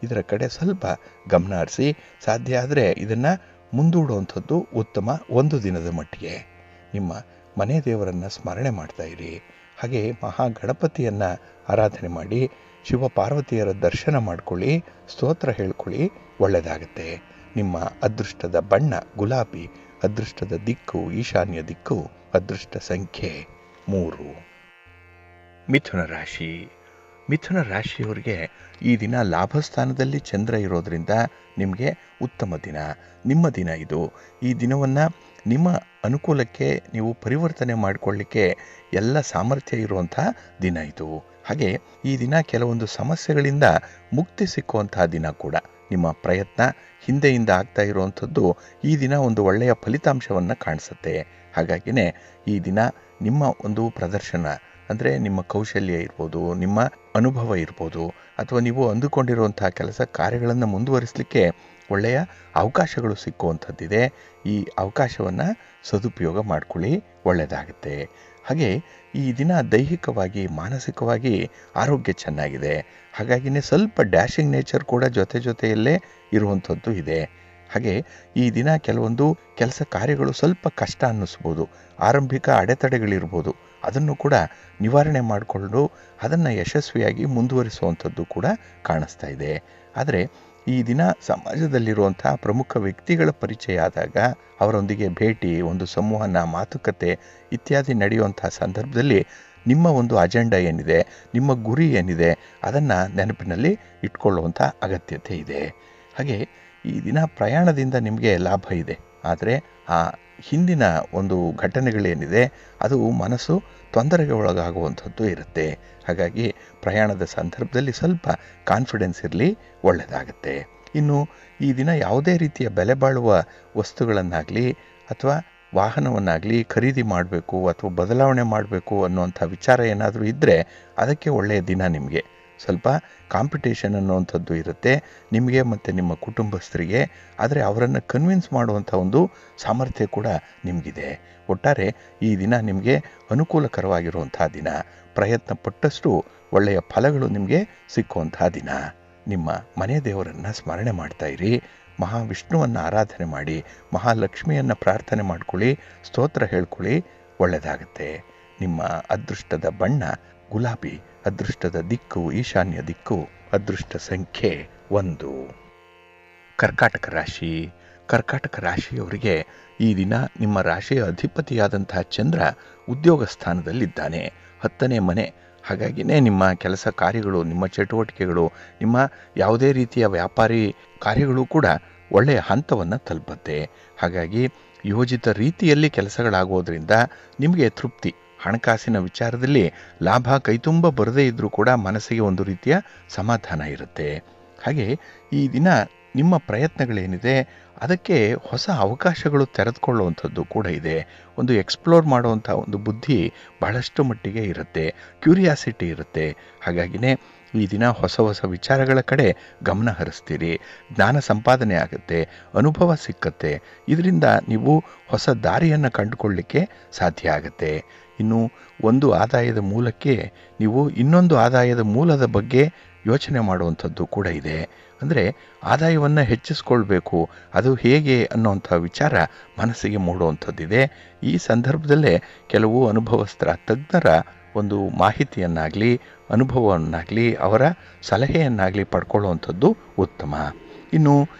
Speaker 1: ಇದರ ಕಡೆ ಸ್ವಲ್ಪ ಗಮನ ಹರಿಸಿ. ಸಾಧ್ಯ ಆದರೆ ಇದನ್ನು ಮುಂದೂಡುವಂಥದ್ದು ಉತ್ತಮ. ಒಂದು ದಿನದ ಮಟ್ಟಿಗೆ ನಿಮ್ಮ ಮನೆ ದೇವರನ್ನು ಸ್ಮರಣೆ ಮಾಡ್ತಾ ಇರಿ. ಹಾಗೆ ಮಹಾಗಣಪತಿಯನ್ನು ಆರಾಧನೆ ಮಾಡಿ, ಶಿವ ಪಾರ್ವತಿಯರ ದರ್ಶನ ಮಾಡಿಕೊಳ್ಳಿ, ಸ್ತೋತ್ರ ಹೇಳ್ಕೊಳ್ಳಿ, ಒಳ್ಳೆಯದಾಗತ್ತೆ. ನಿಮ್ಮ ಅದೃಷ್ಟದ ಬಣ್ಣ ಗುಲಾಬಿ, ಅದೃಷ್ಟದ ದಿಕ್ಕು ಈಶಾನ್ಯ ದಿಕ್ಕು, ಅದೃಷ್ಟ ಸಂಖ್ಯೆ 3. ಮಿಥುನ ರಾಶಿ. ಮಿಥುನ ರಾಶಿಯವರಿಗೆ ಈ ದಿನ ಲಾಭಸ್ಥಾನದಲ್ಲಿ ಚಂದ್ರ ಇರೋದರಿಂದ ನಿಮಗೆ ಉತ್ತಮ ದಿನ, ನಿಮ್ಮ ದಿನ ಇದು. ಈ ದಿನವನ್ನು ನಿಮ್ಮ ಅನುಕೂಲಕ್ಕೆ ನೀವು ಪರಿವರ್ತನೆ ಮಾಡಿಕೊಳ್ಳಿಕ್ಕೆ ಎಲ್ಲ ಸಾಮರ್ಥ್ಯ ಇರುವಂಥ ದಿನ ಇದು. ಹಾಗೆ ಈ ದಿನ ಕೆಲವೊಂದು ಸಮಸ್ಯೆಗಳಿಂದ ಮುಕ್ತಿ ಸಿಕ್ಕುವಂತಹ ದಿನ ಕೂಡ. ನಿಮ್ಮ ಪ್ರಯತ್ನ ಹಿಂದೆಯಿಂದ ಆಗ್ತಾ ಇರುವಂಥದ್ದು ಈ ದಿನ ಒಂದು ಒಳ್ಳೆಯ ಫಲಿತಾಂಶವನ್ನು ಕಾಣಿಸುತ್ತೆ. ಹಾಗಾಗಿನೇ ಈ ದಿನ ನಿಮ್ಮ ಒಂದು ಪ್ರದರ್ಶನ ಅಂದರೆ ನಿಮ್ಮ ಕೌಶಲ್ಯ ಇರ್ಬೋದು, ನಿಮ್ಮ ಅನುಭವ ಇರ್ಬೋದು, ಅಥವಾ ನೀವು ಅಂದುಕೊಂಡಿರುವಂತಹ ಕೆಲಸ ಕಾರ್ಯಗಳನ್ನು ಮುಂದುವರಿಸಲಿಕ್ಕೆ ಒಳ್ಳೆಯ ಅವಕಾಶಗಳು ಸಿಕ್ಕುವಂಥದ್ದಿದೆ. ಈ ಅವಕಾಶವನ್ನು ಸದುಪಯೋಗ ಮಾಡ್ಕೊಳ್ಳಿ, ಒಳ್ಳೆಯದಾಗುತ್ತೆ. ಹಾಗೆ ಈ ದಿನ ದೈಹಿಕವಾಗಿ ಮಾನಸಿಕವಾಗಿ ಆರೋಗ್ಯ ಚೆನ್ನಾಗಿದೆ. ಹಾಗಾಗಿನೇ ಸ್ವಲ್ಪ ಡ್ಯಾಶಿಂಗ್ ನೇಚರ್ ಕೂಡ ಜೊತೆಯಲ್ಲೇ ಇರುವಂಥದ್ದು ಇದೆ. ಹಾಗೆ ಈ ದಿನ ಕೆಲವೊಂದು ಕೆಲಸ ಕಾರ್ಯಗಳು ಸ್ವಲ್ಪ ಕಷ್ಟ ಅನ್ನಿಸ್ಬೋದು, ಆರಂಭಿಕ ಅಡೆತಡೆಗಳಿರ್ಬೋದು, ಅದನ್ನು ಕೂಡ ನಿವಾರಣೆ ಮಾಡಿಕೊಂಡು ಅದನ್ನು ಯಶಸ್ವಿಯಾಗಿ ಮುಂದುವರಿಸುವಂಥದ್ದು ಕೂಡ ಕಾಣಿಸ್ತಾ ಇದೆ. ಆದರೆ ಈ ದಿನ ಸಮಾಜದಲ್ಲಿರುವಂಥ ಪ್ರಮುಖ ವ್ಯಕ್ತಿಗಳ ಪರಿಚಯ ಆದಾಗ ಅವರೊಂದಿಗೆ ಭೇಟಿ, ಒಂದು ಸಂವಹನ, ಮಾತುಕತೆ ಇತ್ಯಾದಿ ನಡೆಯುವಂಥ ಸಂದರ್ಭದಲ್ಲಿ ನಿಮ್ಮ ಒಂದು ಅಜೆಂಡಾ ಏನಿದೆ, ನಿಮ್ಮ ಗುರಿ ಏನಿದೆ, ಅದನ್ನು ನೆನಪಿನಲ್ಲಿ ಇಟ್ಕೊಳ್ಳುವಂಥ ಅಗತ್ಯತೆ ಇದೆ. ಹಾಗೆ ಈ ದಿನ ಪ್ರಯಾಣದಿಂದ ನಿಮಗೆ ಲಾಭ ಇದೆ. ಆದರೆ ಆ ಹಿಂದಿನ ಒಂದು ಘಟನೆಗಳೇನಿದೆ ಅದು ಮನಸ್ಸು ತೊಂದರೆಗೆ ಒಳಗಾಗುವಂಥದ್ದು ಇರುತ್ತೆ. ಹಾಗಾಗಿ ಪ್ರಯಾಣದ ಸಂದರ್ಭದಲ್ಲಿ ಸ್ವಲ್ಪ ಕಾನ್ಫಿಡೆನ್ಸ್ ಇರಲಿ, ಒಳ್ಳೆಯದಾಗುತ್ತೆ. ಇನ್ನು ಈ ದಿನ ಯಾವುದೇ ರೀತಿಯ ಬೆಲೆ ಬಾಳುವ ವಸ್ತುಗಳನ್ನಾಗಲಿ ಅಥವಾ ವಾಹನವನ್ನಾಗಲಿ ಖರೀದಿ ಮಾಡಬೇಕು ಅಥವಾ ಬದಲಾವಣೆ ಮಾಡಬೇಕು ಅನ್ನುವಂಥ ವಿಚಾರ ಏನಾದರೂ ಇದ್ದರೆ ಅದಕ್ಕೆ ಒಳ್ಳೆಯ ದಿನ. ನಿಮಗೆ ಸ್ವಲ್ಪ ಕಾಂಪಿಟೇಷನ್ ಅನ್ನುವಂಥದ್ದು ಇರುತ್ತೆ ನಿಮಗೆ ಮತ್ತು ನಿಮ್ಮ ಕುಟುಂಬಸ್ಥರಿಗೆ. ಆದರೆ ಅವರನ್ನು ಕನ್ವಿನ್ಸ್ ಮಾಡುವಂಥ ಒಂದು ಸಾಮರ್ಥ್ಯ ಕೂಡ ನಿಮಗಿದೆ. ಒಟ್ಟಾರೆ ಈ ದಿನ ನಿಮಗೆ ಅನುಕೂಲಕರವಾಗಿರುವಂಥ ದಿನ. ಪ್ರಯತ್ನ ಪಟ್ಟಷ್ಟು ಒಳ್ಳೆಯ ಫಲಗಳು ನಿಮಗೆ ಸಿಕ್ಕುವಂಥ ದಿನ. ನಿಮ್ಮ ಮನೆ ದೇವರನ್ನು ಸ್ಮರಣೆ ಮಾಡ್ತಾ ಇರಿ, ಮಹಾವಿಷ್ಣುವನ್ನು ಆರಾಧನೆ ಮಾಡಿ, ಮಹಾಲಕ್ಷ್ಮಿಯನ್ನು ಪ್ರಾರ್ಥನೆ ಮಾಡ್ಕೊಳ್ಳಿ, ಸ್ತೋತ್ರ ಹೇಳ್ಕೊಳ್ಳಿ, ಒಳ್ಳೆಯದಾಗುತ್ತೆ. ನಿಮ್ಮ ಅದೃಷ್ಟದ ಬಣ್ಣ ಗುಲಾಬಿ, ಅದೃಷ್ಟದ ದಿಕ್ಕು ಈಶಾನ್ಯ ದಿಕ್ಕು, ಅದೃಷ್ಟ ಸಂಖ್ಯೆ 1. ಕರ್ಕಾಟಕ ರಾಶಿ. ಕರ್ಕಾಟಕ ರಾಶಿಯವರಿಗೆ ಈ ದಿನ ನಿಮ್ಮ ರಾಶಿಯ ಅಧಿಪತಿಯಾದಂತಹ ಚಂದ್ರ ಉದ್ಯೋಗ ಸ್ಥಾನದಲ್ಲಿದ್ದಾನೆ, 10ನೇ ಮನೆ. ಹಾಗಾಗಿನೇ ನಿಮ್ಮ ಕೆಲಸ ಕಾರ್ಯಗಳು, ನಿಮ್ಮ ಚಟುವಟಿಕೆಗಳು, ನಿಮ್ಮ ಯಾವುದೇ ರೀತಿಯ ವ್ಯಾಪಾರಿ ಕಾರ್ಯಗಳು ಕೂಡ ಒಳ್ಳೆಯ ಹಂತವನ್ನು ತಲುಪುತ್ತೆ. ಹಾಗಾಗಿ ಯೋಜಿತ ರೀತಿಯಲ್ಲಿ ಕೆಲಸಗಳಾಗೋದ್ರಿಂದ ನಿಮಗೆ ತೃಪ್ತಿ. ಹಣಕಾಸಿನ ವಿಚಾರದಲ್ಲಿ ಲಾಭ ಕೈತುಂಬ ಬರದೇ ಇದ್ದರೂ ಕೂಡ ಮನಸ್ಸಿಗೆ ಒಂದು ರೀತಿಯ ಸಮಾಧಾನ ಇರುತ್ತೆ. ಹಾಗೆ ಈ ದಿನ ನಿಮ್ಮ ಪ್ರಯತ್ನಗಳೇನಿದೆ ಅದಕ್ಕೆ ಹೊಸ ಅವಕಾಶಗಳು ತೆರೆದುಕೊಳ್ಳುವಂಥದ್ದು ಕೂಡ ಇದೆ. ಒಂದು ಎಕ್ಸ್ಪ್ಲೋರ್ ಮಾಡುವಂಥ ಒಂದು ಬುದ್ಧಿ ಬಹಳಷ್ಟು ಮಟ್ಟಿಗೆ ಇರುತ್ತೆ, ಕ್ಯೂರಿಯಾಸಿಟಿ ಇರುತ್ತೆ. ಹಾಗಾಗಿನೇ ಈ ದಿನ ಹೊಸ ಹೊಸ ವಿಚಾರಗಳ ಕಡೆ ಗಮನ ಹರಿಸ್ತೀರಿ, ಜ್ಞಾನ ಸಂಪಾದನೆ ಆಗುತ್ತೆ, ಅನುಭವ ಸಿಕ್ಕತ್ತೆ. ಇದರಿಂದ ನೀವು ಹೊಸ ದಾರಿಯನ್ನು ಕಂಡುಕೊಳ್ಳಲಿಕ್ಕೆ ಸಾಧ್ಯ ಆಗುತ್ತೆ. ಇನ್ನು ಒಂದು ಆದಾಯದ ಮೂಲಕ್ಕೆ ನೀವು ಇನ್ನೊಂದು ಆದಾಯದ ಮೂಲದ ಬಗ್ಗೆ ಯೋಚನೆ ಮಾಡುವಂಥದ್ದು ಕೂಡ ಇದೆ. ಅಂದರೆ ಆದಾಯವನ್ನು ಹೆಚ್ಚಿಸ್ಕೊಳ್ಬೇಕು, ಅದು ಹೇಗೆ ಅನ್ನೋವಂಥ ವಿಚಾರ ಮನಸ್ಸಿಗೆ ಮೂಡುವಂಥದ್ದಿದೆ. ಈ ಸಂದರ್ಭದಲ್ಲೇ ಕೆಲವು ಅನುಭವಸ್ಥ ತಜ್ಞರ ಒಂದು ಮಾಹಿತಿಯನ್ನಾಗಲಿ ಅನುಭವವನ್ನಾಗಲಿ ಅವರ ಸಲಹೆಯನ್ನಾಗಲಿ ಪಡ್ಕೊಳ್ಳುವಂಥದ್ದು ಉತ್ತಮ. ಇನ್ನು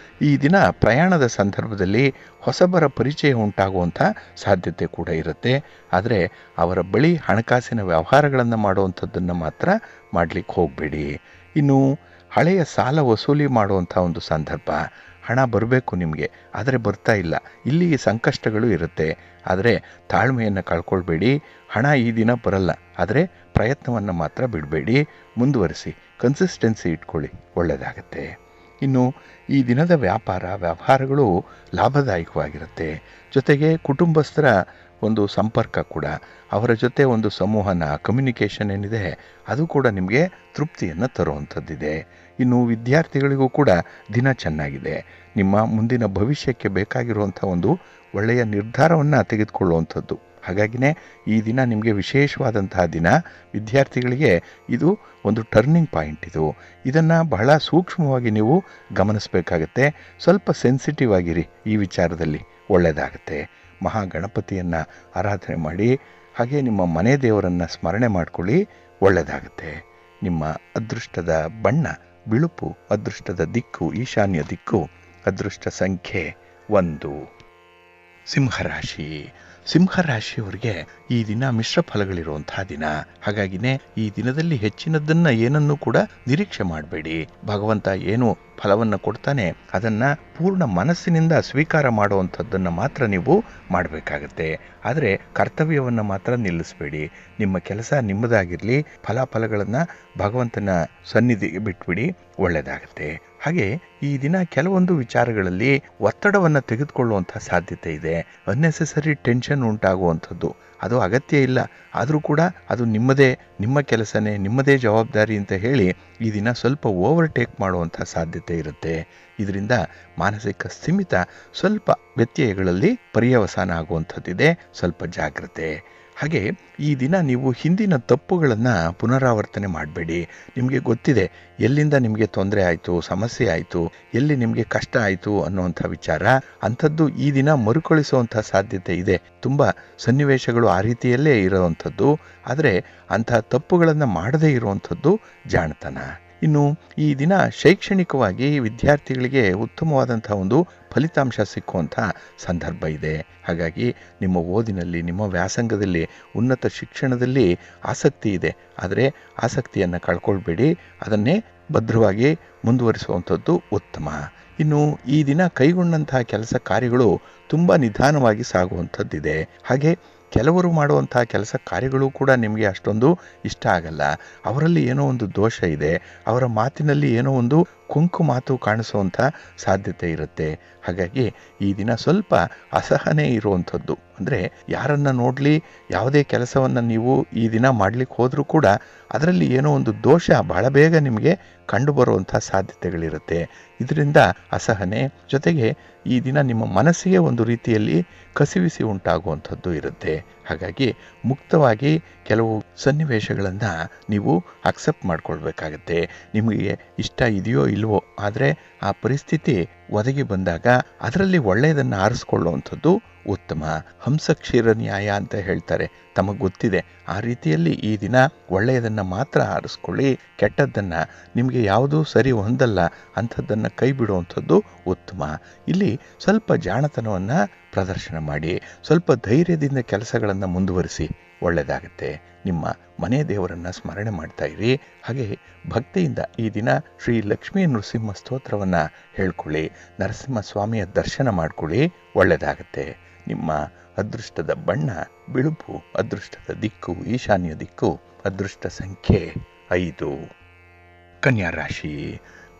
Speaker 1: ಈ ದಿನ ಪ್ರಯಾಣದ ಸಂದರ್ಭದಲ್ಲಿ ಹೊಸಬರ ಪರಿಚಯ ಉಂಟಾಗುವಂಥ ಸಾಧ್ಯತೆ ಕೂಡ ಇರುತ್ತೆ. ಆದರೆ ಅವರ ಬಳಿ ಹಣಕಾಸಿನ ವ್ಯವಹಾರಗಳನ್ನು ಮಾಡುವಂಥದ್ದನ್ನು ಮಾತ್ರ ಮಾಡಲಿಕ್ಕೆ ಹೋಗಬೇಡಿ. ಇನ್ನು ಹಳೆಯ ಸಾಲ ವಸೂಲಿ ಮಾಡುವಂಥ ಒಂದು ಸಂದರ್ಭ, ಹಣ ಬರಬೇಕು ನಿಮಗೆ, ಆದರೆ ಬರ್ತಾ ಇಲ್ಲ, ಇಲ್ಲಿ ಸಂಕಷ್ಟಗಳು ಇರುತ್ತೆ. ಆದರೆ ತಾಳ್ಮೆಯನ್ನು ಕಳ್ಕೊಳ್ಬೇಡಿ. ಹಣ ಈ ದಿನ ಬರಲ್ಲ, ಆದರೆ ಪ್ರಯತ್ನವನ್ನು ಮಾತ್ರ ಬಿಡಬೇಡಿ, ಮುಂದುವರಿಸಿ, ಕನ್ಸಿಸ್ಟೆನ್ಸಿ ಇಟ್ಕೊಳ್ಳಿ, ಒಳ್ಳೆಯದಾಗತ್ತೆ. ಇನ್ನು ಈ ದಿನದ ವ್ಯವಹಾರಗಳು ಲಾಭದಾಯಕವಾಗಿರುತ್ತೆ. ಜೊತೆಗೆ ಕುಟುಂಬಸ್ಥರ ಒಂದು ಸಂಪರ್ಕ ಕೂಡ, ಅವರ ಜೊತೆ ಒಂದು ಸಂವಹನ, ಕಮ್ಯುನಿಕೇಷನ್ ಏನಿದೆ ಅದು ಕೂಡ ನಿಮಗೆ ತೃಪ್ತಿಯನ್ನು ತರುವಂಥದ್ದಿದೆ. ಇನ್ನು ವಿದ್ಯಾರ್ಥಿಗಳಿಗೂ ಕೂಡ ದಿನ ಚೆನ್ನಾಗಿದೆ. ನಿಮ್ಮ ಮುಂದಿನ ಭವಿಷ್ಯಕ್ಕೆ ಬೇಕಾಗಿರುವಂಥ ಒಂದು ಒಳ್ಳೆಯ ನಿರ್ಧಾರವನ್ನು ತೆಗೆದುಕೊಳ್ಳುವಂಥದ್ದು. ಹಾಗಾಗಿನೇ ಈ ದಿನ ನಿಮಗೆ ವಿಶೇಷವಾದಂತಹ ದಿನ. ವಿದ್ಯಾರ್ಥಿಗಳಿಗೆ ಇದು ಒಂದು ಟರ್ನಿಂಗ್ ಪಾಯಿಂಟ್. ಇದನ್ನು ಬಹಳ ಸೂಕ್ಷ್ಮವಾಗಿ ನೀವು ಗಮನಿಸಬೇಕಾಗತ್ತೆ. ಸ್ವಲ್ಪ ಸೆನ್ಸಿಟಿವ್ ಆಗಿರಿ ಈ ವಿಚಾರದಲ್ಲಿ, ಒಳ್ಳೆಯದಾಗುತ್ತೆ. ಮಹಾಗಣಪತಿಯನ್ನು ಆರಾಧನೆ ಮಾಡಿ, ಹಾಗೆ ನಿಮ್ಮ ಮನೆ ದೇವರನ್ನು ಸ್ಮರಣೆ ಮಾಡಿಕೊಳ್ಳಿ, ಒಳ್ಳೆಯದಾಗುತ್ತೆ. ನಿಮ್ಮ ಅದೃಷ್ಟದ ಬಣ್ಣ ಬಿಳುಪು, ಅದೃಷ್ಟದ ದಿಕ್ಕು ಈಶಾನ್ಯ ದಿಕ್ಕು, ಅದೃಷ್ಟ ಸಂಖ್ಯೆ 1. ಸಿಂಹರಾಶಿ. ಸಿಂಹರಾಶಿಯವರಿಗೆ ಈ ದಿನ ಮಿಶ್ರ ಫಲಗಳಿರುವಂತಹ ದಿನ. ಹಾಗಾಗಿನೇ ಈ ದಿನದಲ್ಲಿ ಹೆಚ್ಚಿನದನ್ನ ಏನನ್ನೂ ಕೂಡ ನಿರೀಕ್ಷೆ ಮಾಡಬೇಡಿ. ಭಗವಂತ ಏನು ಫಲವನ್ನು ಕೊಡ್ತಾನೆ ಅದನ್ನು ಪೂರ್ಣ ಮನಸ್ಸಿನಿಂದ ಸ್ವೀಕಾರ ಮಾಡುವಂಥದ್ದನ್ನು ಮಾತ್ರ ನೀವು ಮಾಡಬೇಕಾಗತ್ತೆ. ಆದರೆ ಕರ್ತವ್ಯವನ್ನು ಮಾತ್ರ ನಿಲ್ಲಿಸಬೇಡಿ. ನಿಮ್ಮ ಕೆಲಸ ನಿಮ್ಮದಾಗಿರಲಿ, ಫಲಾಫಲಗಳನ್ನು ಭಗವಂತನ ಸನ್ನಿಧಿಗೆ ಬಿಟ್ಬಿಡಿ, ಒಳ್ಳೆಯದಾಗತ್ತೆ. ಹಾಗೆ ಈ ದಿನ ಕೆಲವೊಂದು ವಿಚಾರಗಳಲ್ಲಿ ಒತ್ತಡವನ್ನು ತೆಗೆದುಕೊಳ್ಳುವಂಥ ಸಾಧ್ಯತೆ ಇದೆ. ಅನ್ನೆಸೆಸರಿ ಟೆನ್ಷನ್ ಉಂಟಾಗುವಂಥದ್ದು ಅದು ಅಗತ್ಯ ಇಲ್ಲ, ಆದರೂ ಕೂಡ ಅದು ನಿಮ್ಮ ಕೆಲಸನೇ, ನಿಮ್ಮದೇ ಜವಾಬ್ದಾರಿ ಅಂತ ಹೇಳಿ ಈ ದಿನ ಸ್ವಲ್ಪ ಓವರ್ಟೇಕ್ ಮಾಡುವಂಥ ಸಾಧ್ಯತೆ ಇರುತ್ತೆ. ಇದರಿಂದ ಮಾನಸಿಕ ಸ್ಥಿಮಿತ ಸ್ವಲ್ಪ ವ್ಯತ್ಯಯಗಳಲ್ಲಿ ಪರ್ಯವಸಾನ ಆಗುವಂಥದ್ದಿದೆ. ಸ್ವಲ್ಪ ಜಾಗ್ರತೆ. ಹಾಗೆ ಈ ದಿನ ನೀವು ಹಿಂದಿನ ತಪ್ಪುಗಳನ್ನು ಪುನರಾವರ್ತನೆ ಮಾಡಬೇಡಿ. ನಿಮಗೆ ಗೊತ್ತಿದೆ ಎಲ್ಲಿಂದ ನಿಮಗೆ ತೊಂದರೆ ಆಯಿತು, ಸಮಸ್ಯೆ ಆಯಿತು, ಎಲ್ಲಿ ನಿಮಗೆ ಕಷ್ಟ ಆಯಿತು ಅನ್ನುವಂಥ ವಿಚಾರ. ಅಂಥದ್ದು ಈ ದಿನ ಮರುಕಳಿಸುವಂಥ ಸಾಧ್ಯತೆ ಇದೆ. ತುಂಬ ಸನ್ನಿವೇಶಗಳು ಆ ರೀತಿಯಲ್ಲೇ ಇರುವಂಥದ್ದು. ಆದರೆ ಅಂತಹ ತಪ್ಪುಗಳನ್ನು ಮಾಡದೇ ಇರುವಂಥದ್ದು ಜಾಣತನ. ಇನ್ನು ಈ ದಿನ ಶೈಕ್ಷಣಿಕವಾಗಿ ವಿದ್ಯಾರ್ಥಿಗಳಿಗೆ ಉತ್ತಮವಾದಂಥ ಒಂದು ಫಲಿತಾಂಶ ಸಿಕ್ಕುವಂಥ ಸಂದರ್ಭ ಇದೆ. ಹಾಗಾಗಿ ನಿಮ್ಮ ಓದಿನಲ್ಲಿ, ನಿಮ್ಮ ವ್ಯಾಸಂಗದಲ್ಲಿ, ಉನ್ನತ ಶಿಕ್ಷಣದಲ್ಲಿ ಆಸಕ್ತಿ ಇದೆ. ಆದರೆ ಆಸಕ್ತಿಯನ್ನು ಕಳ್ಕೊಳ್ಬೇಡಿ, ಅದನ್ನೇ ಭದ್ರವಾಗಿ ಮುಂದುವರಿಸುವಂಥದ್ದು ಉತ್ತಮ. ಇನ್ನು ಈ ದಿನ ಕೈಗೊಂಡಂತಹ ಕೆಲಸ ಕಾರ್ಯಗಳು ತುಂಬ ನಿಧಾನವಾಗಿ ಸಾಗುವಂಥದ್ದಿದೆ. ಹಾಗೆ ಕೆಲವರು ಮಾಡುವಂಥ ಕೆಲಸ ಕಾರ್ಯಗಳು ಕೂಡ ನಿಮಗೆ ಅಷ್ಟೊಂದು ಇಷ್ಟ ಆಗಲ್ಲ. ಅವರಲ್ಲಿ ಏನೋ ಒಂದು ದೋಷ ಇದೆ, ಅವರ ಮಾತಿನಲ್ಲಿ ಏನೋ ಒಂದು ಕೊಂಕು ಮಾತು ಕಾಣಿಸುವಂಥ ಸಾಧ್ಯತೆ ಇರುತ್ತೆ. ಹಾಗಾಗಿ ಈ ದಿನ ಸ್ವಲ್ಪ ಅಸಹನೆ ಇರುವಂಥದ್ದು. ಅಂದರೆ ಯಾರನ್ನು ನೋಡಲಿ, ಯಾವುದೇ ಕೆಲಸವನ್ನು ನೀವು ಈ ದಿನ ಮಾಡಲಿಕ್ಕೆ ಹೋದರೂ ಕೂಡ ಅದರಲ್ಲಿ ಏನೋ ಒಂದು ದೋಷ ಬಹಳ ಬೇಗ ನಿಮಗೆ ಕಂಡುಬರುವಂಥ ಸಾಧ್ಯತೆಗಳಿರುತ್ತೆ. ಇದರಿಂದ ಅಸಹನೆ ಜೊತೆಗೆ ಈ ದಿನ ನಿಮ್ಮ ಮನಸ್ಸಿಗೆ ಒಂದು ರೀತಿಯಲ್ಲಿ ಕಸಿವಿಸಿ ಉಂಟಾಗುವಂಥದ್ದು ಇರುತ್ತೆ. ಹಾಗಾಗಿ ಮುಕ್ತವಾಗಿ ಕೆಲವು ಸನ್ನಿವೇಶಗಳನ್ನು ನೀವು ಅಕ್ಸೆಪ್ಟ್ ಮಾಡ್ಕೊಳ್ಬೇಕಾಗತ್ತೆ. ನಿಮಗೆ ಇಷ್ಟ ಇದೆಯೋ ಇಲ್ವೋ, ಆದರೆ ಆ ಪರಿಸ್ಥಿತಿ ಒದಗಿ ಬಂದಾಗ ಅದರಲ್ಲಿ ಒಳ್ಳೆಯದನ್ನು ಆರಿಸ್ಕೊಳ್ಳುವಂಥದ್ದು ಉತ್ತಮ. ಹಂಸ ಕ್ಷೀರ ನ್ಯಾಯ ಅಂತ ಹೇಳ್ತಾರೆ. ತಮಗೆ ಗೊತ್ತಿದೆ ಆ ರೀತಿಯಲ್ಲಿ ಈ ದಿನ ಒಳ್ಳೆಯದನ್ನು ಮಾತ್ರ ಆರಿಸ್ಕೊಳ್ಳಿ. ಕೆಟ್ಟದ್ದನ್ನು, ನಿಮಗೆ ಯಾವುದೂ ಸರಿ ಹೊಂದಲ್ಲ ಅಂಥದ್ದನ್ನು ಕೈ ಬಿಡುವಂಥದ್ದು ಉತ್ತಮ. ಇಲ್ಲಿ ಸ್ವಲ್ಪ ಜಾಣತನವನ್ನು ಪ್ರದರ್ಶನ ಮಾಡಿ, ಸ್ವಲ್ಪ ಧೈರ್ಯದಿಂದ ಕೆಲಸಗಳನ್ನು ಮುಂದುವರಿಸಿ, ಒಳ್ಳೆಯದಾಗುತ್ತೆ. ನಿಮ್ಮ ಮನೆ ದೇವರನ್ನು ಸ್ಮರಣೆ ಮಾಡ್ತಾ ಇರಿ. ಹಾಗೆ ಭಕ್ತಿಯಿಂದ ಈ ದಿನ ಶ್ರೀ ಲಕ್ಷ್ಮೀ ನೃಸಿಂಹ ಸ್ತೋತ್ರವನ್ನು ಹೇಳ್ಕೊಳ್ಳಿ, ನರಸಿಂಹಸ್ವಾಮಿಯ ದರ್ಶನ ಮಾಡ್ಕೊಳ್ಳಿ, ಒಳ್ಳೆಯದಾಗತ್ತೆ. ನಿಮ್ಮ ಅದೃಷ್ಟದ ಬಣ್ಣ ಬಿಳುಪು, ಅದೃಷ್ಟದ ದಿಕ್ಕು ಈಶಾನ್ಯ ದಿಕ್ಕು, ಅದೃಷ್ಟ ಸಂಖ್ಯೆ 5. ಕನ್ಯಾ ರಾಶಿ.